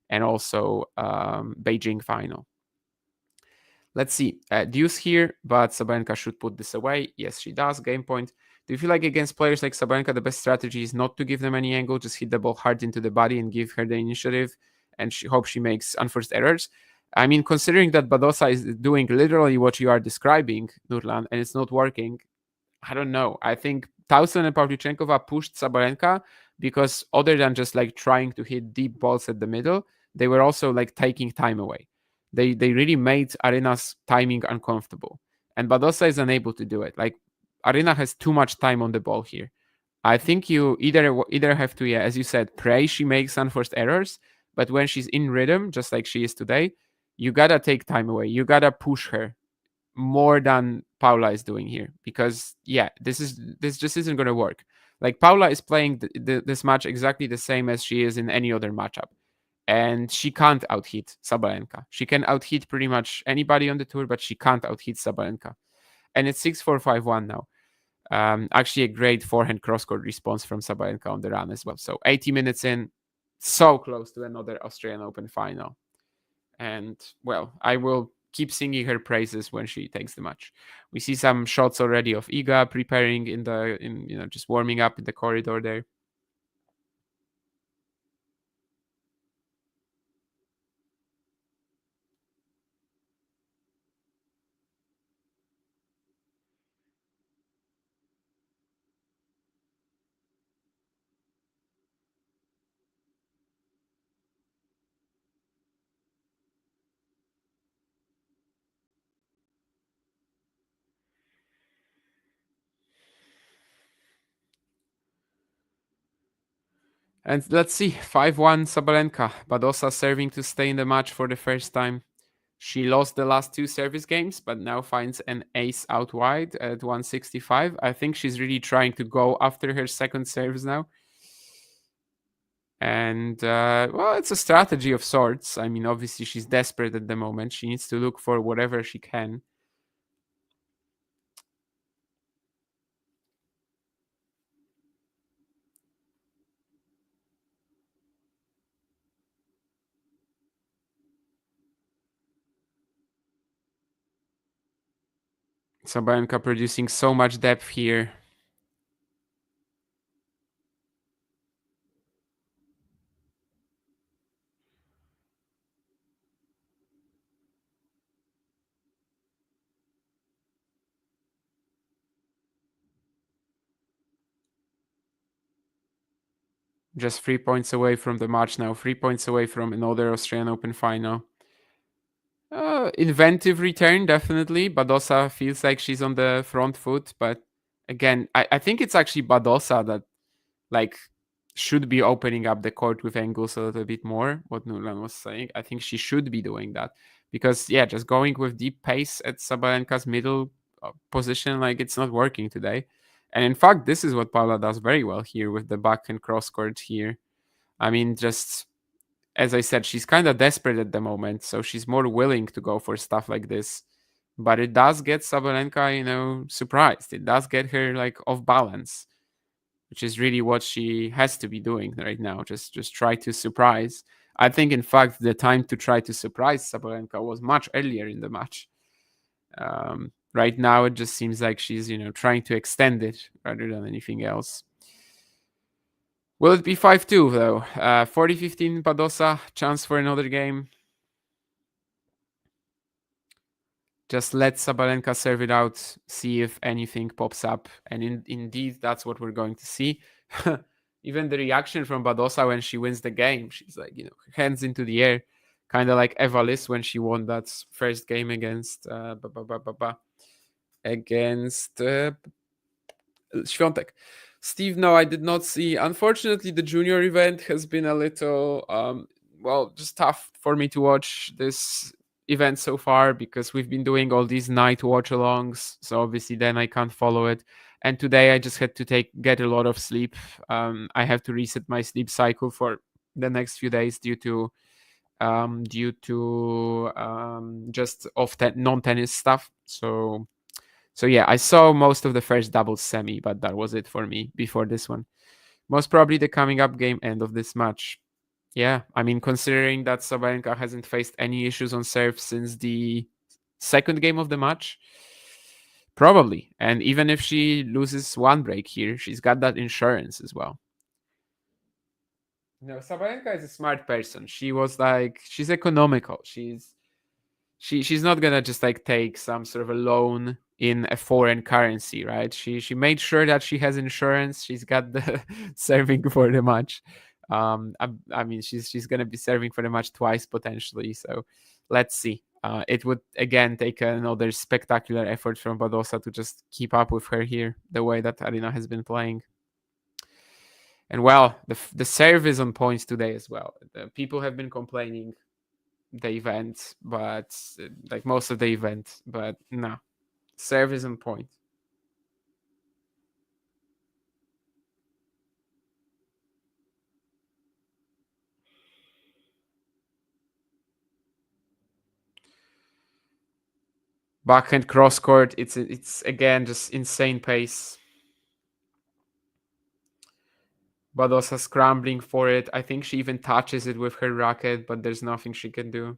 and also Beijing final. Let's see. Deuce here, but Sabalenka should put this away. Yes, she does. Game point. Do you feel like against players like Sabalenka, the best strategy is not to give them any angle, just hit the ball hard into the body and give her the initiative, and hope she makes unforced errors? I mean, considering that Badosa is doing literally what you are describing, Nurlan, and it's not working, I don't know. I think Tauson and Pavlyuchenkova pushed Sabalenka because other than just like trying to hit deep balls at the middle, they were also like taking time away. They really made Aryna's timing uncomfortable. And Badosa is unable to do it. Like Aryna has too much time on the ball here. I think you either have to, yeah, as you said, pray she makes unforced errors, but when she's in rhythm, just like she is today, you gotta take time away. You gotta push her more than Paula is doing here because yeah, this just isn't gonna work. Like Paula is playing this match exactly the same as she is in any other matchup, and she can't out-hit Sabalenka. She can out-hit pretty much anybody on the tour, but she can't out-hit Sabalenka. And it's 6-4-5-1 now. Actually, a great forehand cross-court response from Sabalenka on the run as well. So 80 minutes in, so close to another Australian Open final. And well, I will keep singing her praises when she takes the match. We see some shots already of Iga preparing just warming up in the corridor there. And let's see, 5-1 Sabalenka. Badosa serving to stay in the match for the first time. She lost the last 2 service games, but now finds an ace out wide at 165. I think she's really trying to go after her second serves now. And, well, it's a strategy of sorts. I mean, obviously, she's desperate at the moment. She needs to look for whatever she can. Sabalenka producing so much depth here. Just 3 points away from the match now. 3 points away from another Australian Open final. Inventive return, definitely. Badosa feels like she's on the front foot, but again, I think it's actually Badosa that like should be opening up the court with angles a little bit more. What Nulan was saying, I think she should be doing that because just going with deep pace at Sabalenka's middle position, like it's not working today. And in fact, this is what Paula does very well here with the back and cross court here. I mean, just as I said, she's kind of desperate at the moment, so she's more willing to go for stuff like this. But it does get Sabalenka, surprised. It does get her like off balance, which is really what she has to be doing right now. Just try to surprise. I think, in fact, the time to try to surprise Sabalenka was much earlier in the match. Right now, it just seems like she's trying to extend it rather than anything else. Will it be 5-2 though? 40-15 Badosa, chance for another game. Just let Sabalenka serve it out, see if anything pops up. And indeed, that's what we're going to see. Even the reaction from Badosa when she wins the game, she's like, hands into the air. Kind of like Eva Liss when she won that first game against Świątek. Steve, no, I did not see. Unfortunately, the junior event has been a little, just tough for me to watch this event so far because we've been doing all these night watch-alongs. So obviously then I can't follow it. And today I just had to get a lot of sleep. I have to reset my sleep cycle for the next few days due to just non-tennis stuff. So yeah, I saw most of the first doubles semi, but that was it for me before this one. Most probably the coming up game end of this match. Yeah, I mean, considering that Sabalenka hasn't faced any issues on serve since the second game of the match, probably. And even if she loses one break here, she's got that insurance as well. Sabalenka is a smart person. She's economical. She's not gonna just like take some sort of a loan in a foreign currency, right? She made sure that she has insurance. She's got the serving for the match. I mean, she's gonna be serving for the match twice potentially. So let's see. It would again take another spectacular effort from Badosa to just keep up with her here, the way that Aryna has been playing. And well, the serve is on points today as well. The people have been complaining the event, but like most of the event, but no, serve is on point. Backhand cross court, it's again just insane pace. Badosa scrambling for it. I think she even touches it with her racket, but there's nothing she can do.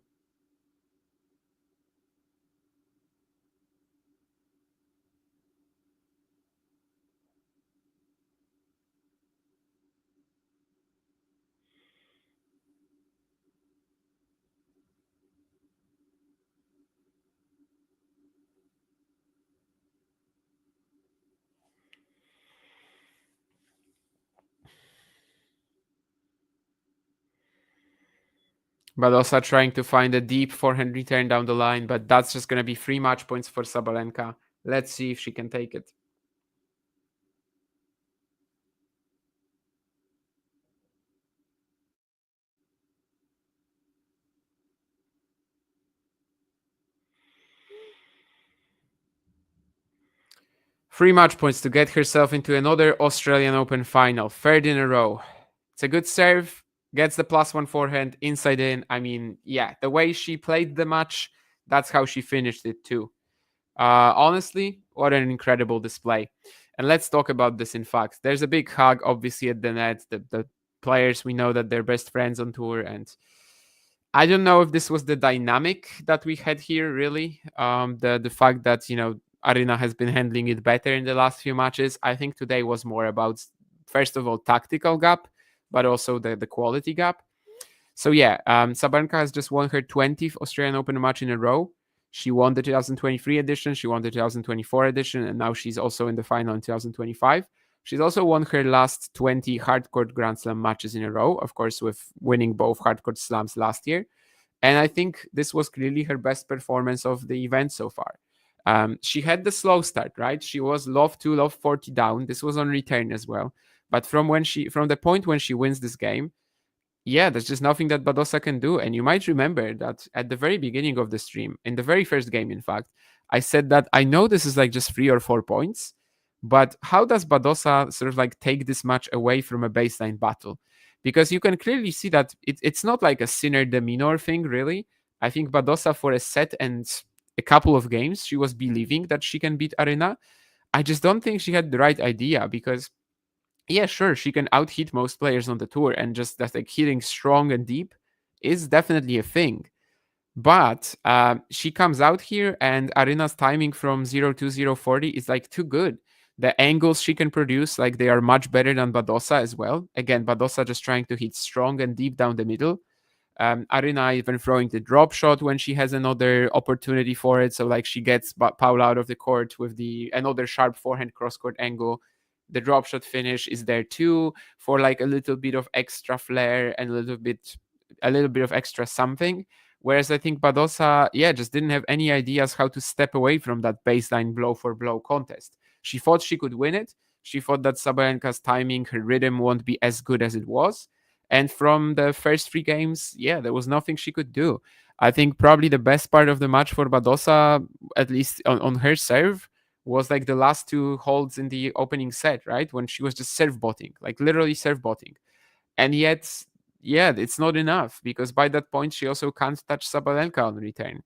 Badosa trying to find a deep forehand return down the line, but that's just going to be 3 match points for Sabalenka. Let's see if she can take it. 3 match points to get herself into another Australian Open final, third in a row. It's a good serve, gets the +1 forehand, inside in. I mean, yeah, the way she played the match, that's how she finished it too. Honestly, what an incredible display. And let's talk about this in fact. There's a big hug, obviously, at the net. The players, we know that they're best friends on tour. And I don't know if this was the dynamic that we had here, really. The fact that, Aryna has been handling it better in the last few matches. I think today was more about, first of all, tactical gap, but also the quality gap. So yeah, Sabalenka has just won her 20th Australian Open match in a row. She won the 2023 edition, she won the 2024 edition, and now she's also in the final in 2025. She's also won her last 20 hardcourt Grand Slam matches in a row, of course, with winning both hardcourt slams last year. And I think this was clearly her best performance of the event so far. She had the slow start, right? She was love 2, love 40 down. This was on return as well. But from the point when she wins this game, yeah, there's just nothing that Badosa can do. And you might remember that at the very beginning of the stream, in the very first game, in fact, I said that I know this is like just 3 or 4 points, but how does Badosa sort of like take this match away from a baseline battle? Because you can clearly see that it's not like a Sinner de Minor thing, really. I think Badosa, for a set and a couple of games, she was believing that she can beat Aryna. I just don't think she had the right idea because, yeah, sure, she can out-hit most players on the tour, and just that like hitting strong and deep is definitely a thing. But she comes out here and Aryna's timing from 0-2-0-40 is like too good. The angles she can produce, like they are much better than Badosa as well. Again, Badosa just trying to hit strong and deep down the middle. Aryna even throwing the drop shot when she has another opportunity for it. So like she gets Paula out of the court with another sharp forehand cross-court angle. The drop shot finish is there too for like a little bit of extra flair and a little bit of extra something. Whereas I think Badosa, just didn't have any ideas how to step away from that baseline blow for blow contest. She thought she could win it. She thought that Sabalenka's timing, her rhythm won't be as good as it was. And from the first 3 games, there was nothing she could do. I think probably the best part of the match for Badosa, at least on her serve, was like the last 2 holds in the opening set, right? When she was just serve botting, like literally serve botting. And yet, it's not enough because by that point, she also can't touch Sabalenka on return.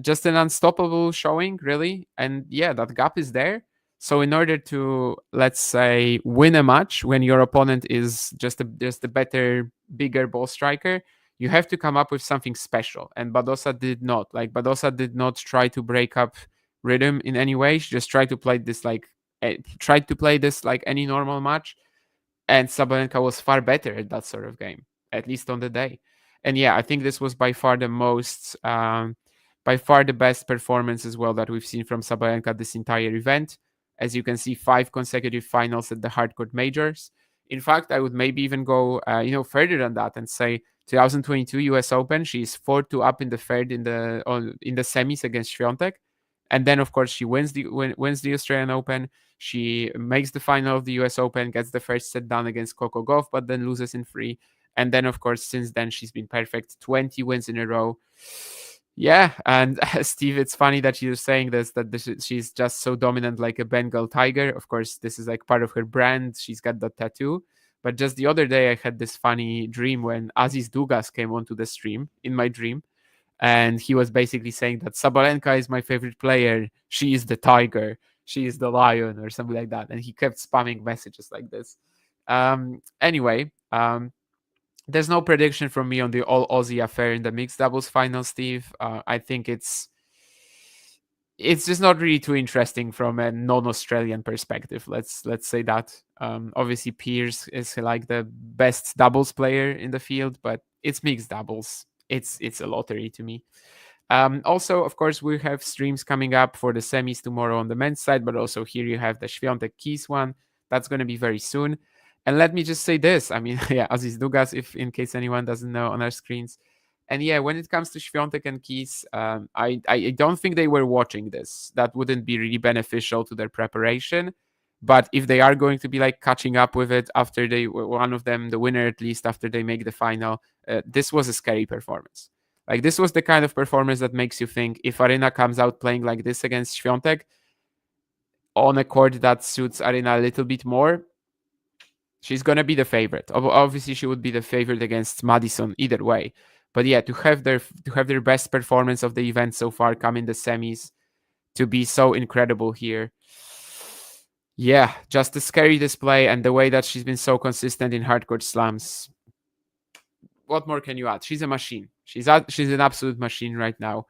Just an unstoppable showing, really. And that gap is there. So in order to, let's say, win a match when your opponent is just a better, bigger ball striker, you have to come up with something special. And Badosa did not. Like, Badosa did not try to break up rhythm in any way. She just tried to play this like any normal match. And Sabalenka was far better at that sort of game, at least on the day. And I think this was by far the best performance as well that we've seen from Sabalenka this entire event. As you can see, 5 consecutive finals at the hardcourt majors. In fact, I would maybe even go, further than that and say 2022 US Open. She's 4-2 up in the third in the semis against Świątek, and then of course she wins the Australian Open. She makes the final of the US Open, gets the first set done against Coco Gauff, but then loses in 3. And then, of course, since then she's been perfect. 20 wins in a row. Yeah, and Steve, it's funny that you're saying she's just so dominant like a Bengal tiger. Of course, this is like part of her brand. She's got that tattoo. But just the other day, I had this funny dream when Aziz Dugas came onto the stream in my dream. And he was basically saying that Sabalenka is my favorite player. She is the tiger. She is the lion or something like that. And he kept spamming messages like this. Anyway, there's no prediction from me on the all Aussie affair in the mixed doubles final, Steve. I think it's just not really too interesting from a non-Australian perspective. Let's say that. Obviously, Pierce is like the best doubles player in the field, but it's mixed doubles. It's a lottery to me. Also, of course, we have streams coming up for the semis tomorrow on the men's side, but also here you have the Świątek Keys one. That's going to be very soon. And let me just say this. I mean, Aziz Dugas, if in case anyone doesn't know on our screens. And when it comes to Świątek and Keys, I don't think they were watching this. That wouldn't be really beneficial to their preparation. But if they are going to be like catching up with it after one of them, the winner at least, after they make the final, this was a scary performance. Like, this was the kind of performance that makes you think if Aryna comes out playing like this against Świątek, on a court that suits Aryna a little bit more, she's going to be the favorite. Obviously, she would be the favorite against Madison either way. But yeah, to have their best performance of the event so far come in the semis, to be so incredible here. Yeah, just a scary display, and the way that she's been so consistent in hardcourt slams. What more can you add? She's a machine. She's an absolute machine right now.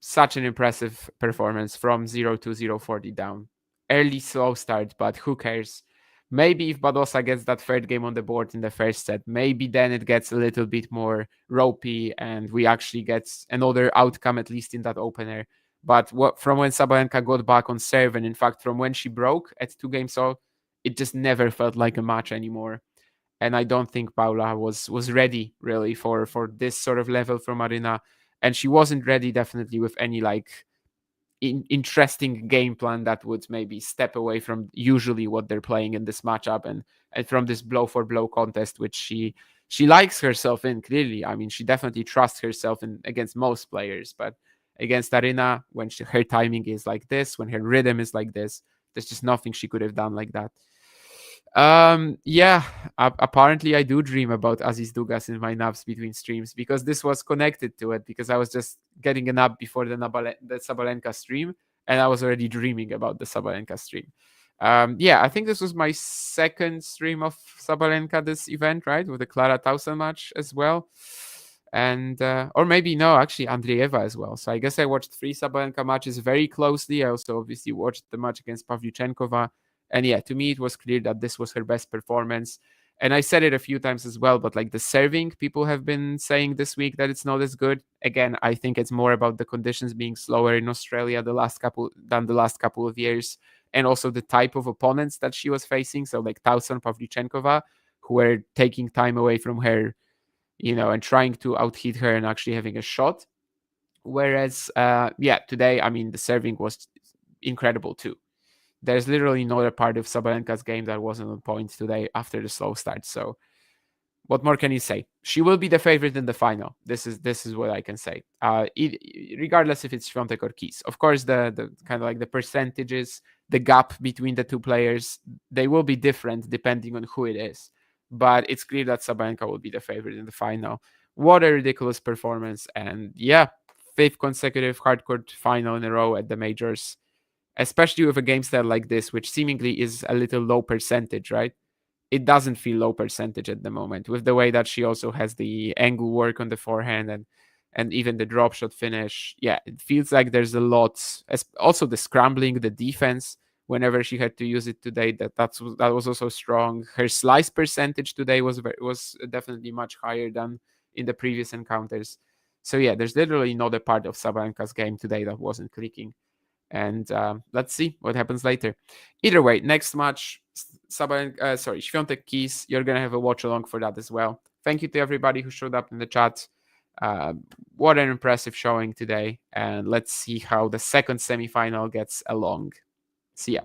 Such an impressive performance from 0-2, 0-40 down. Early slow start, but who cares? Maybe if Badosa gets that third game on the board in the first set, maybe then it gets a little bit more ropey and we actually get another outcome, at least in that opener. But from when Sabalenka got back on serve, and in fact from when she broke at 2 games all, it just never felt like a match anymore. And I don't think Paula was ready really for this sort of level from Aryna. And she wasn't ready definitely with any like interesting game plan that would maybe step away from usually what they're playing in this matchup and from this blow for blow contest, which she likes herself in clearly. I mean, she definitely trusts herself in against most players, but against Aryna, when her timing is like this, when her rhythm is like this, there's just nothing she could have done like that. Yeah, apparently I do dream about Aziz Dugas in my naps between streams, because this was connected to it, because I was just getting a nap before the Sabalenka stream, and I was already dreaming about the Sabalenka stream. Yeah, I think this was my second stream of Sabalenka this event, right? With the Clara Tauson match as well. And, or maybe no, actually Andreeva as well. So I guess I watched 3 Sabalenka matches very closely. I also obviously watched the match against Pavlyuchenkova. And yeah, to me, it was clear that this was her best performance. And I said it a few times as well, but like the serving, people have been saying this week that it's not as good. Again, I think it's more about the conditions being slower in Australia the last couple of years. And also the type of opponents that she was facing. So like Tauson, Pavlyuchenkova, who were taking time away from her, and trying to out-hit her and actually having a shot. Whereas, today, I mean, the serving was incredible too. There's literally no other part of Sabalenka's game that wasn't on point today after the slow start. So what more can you say? She will be the favorite in the final. This is what I can say. Regardless if it's Świątek or Keys. Of course, the kind of like the percentages, the gap between the two players, they will be different depending on who it is. But it's clear that Sabalenka will be the favorite in the final. What a ridiculous performance. And yeah, 5th consecutive hardcourt final in a row at the majors. Especially with a game style like this, which seemingly is a little low percentage, right? It doesn't feel low percentage at the moment, with the way that she also has the angle work on the forehand and even the drop shot finish. Yeah, it feels like there's a lot. Also the scrambling, the defense, whenever she had to use it today, that was also strong. Her slice percentage today was definitely much higher than in the previous encounters. So yeah, there's literally not a part of Sabalenka's game today that wasn't clicking. And let's see what happens later. Either way, next match, Świątek Keys, you're going to have a watch along for that as well. Thank you to everybody who showed up in the chat. What an impressive showing today. And let's see how the second semifinal gets along. See ya.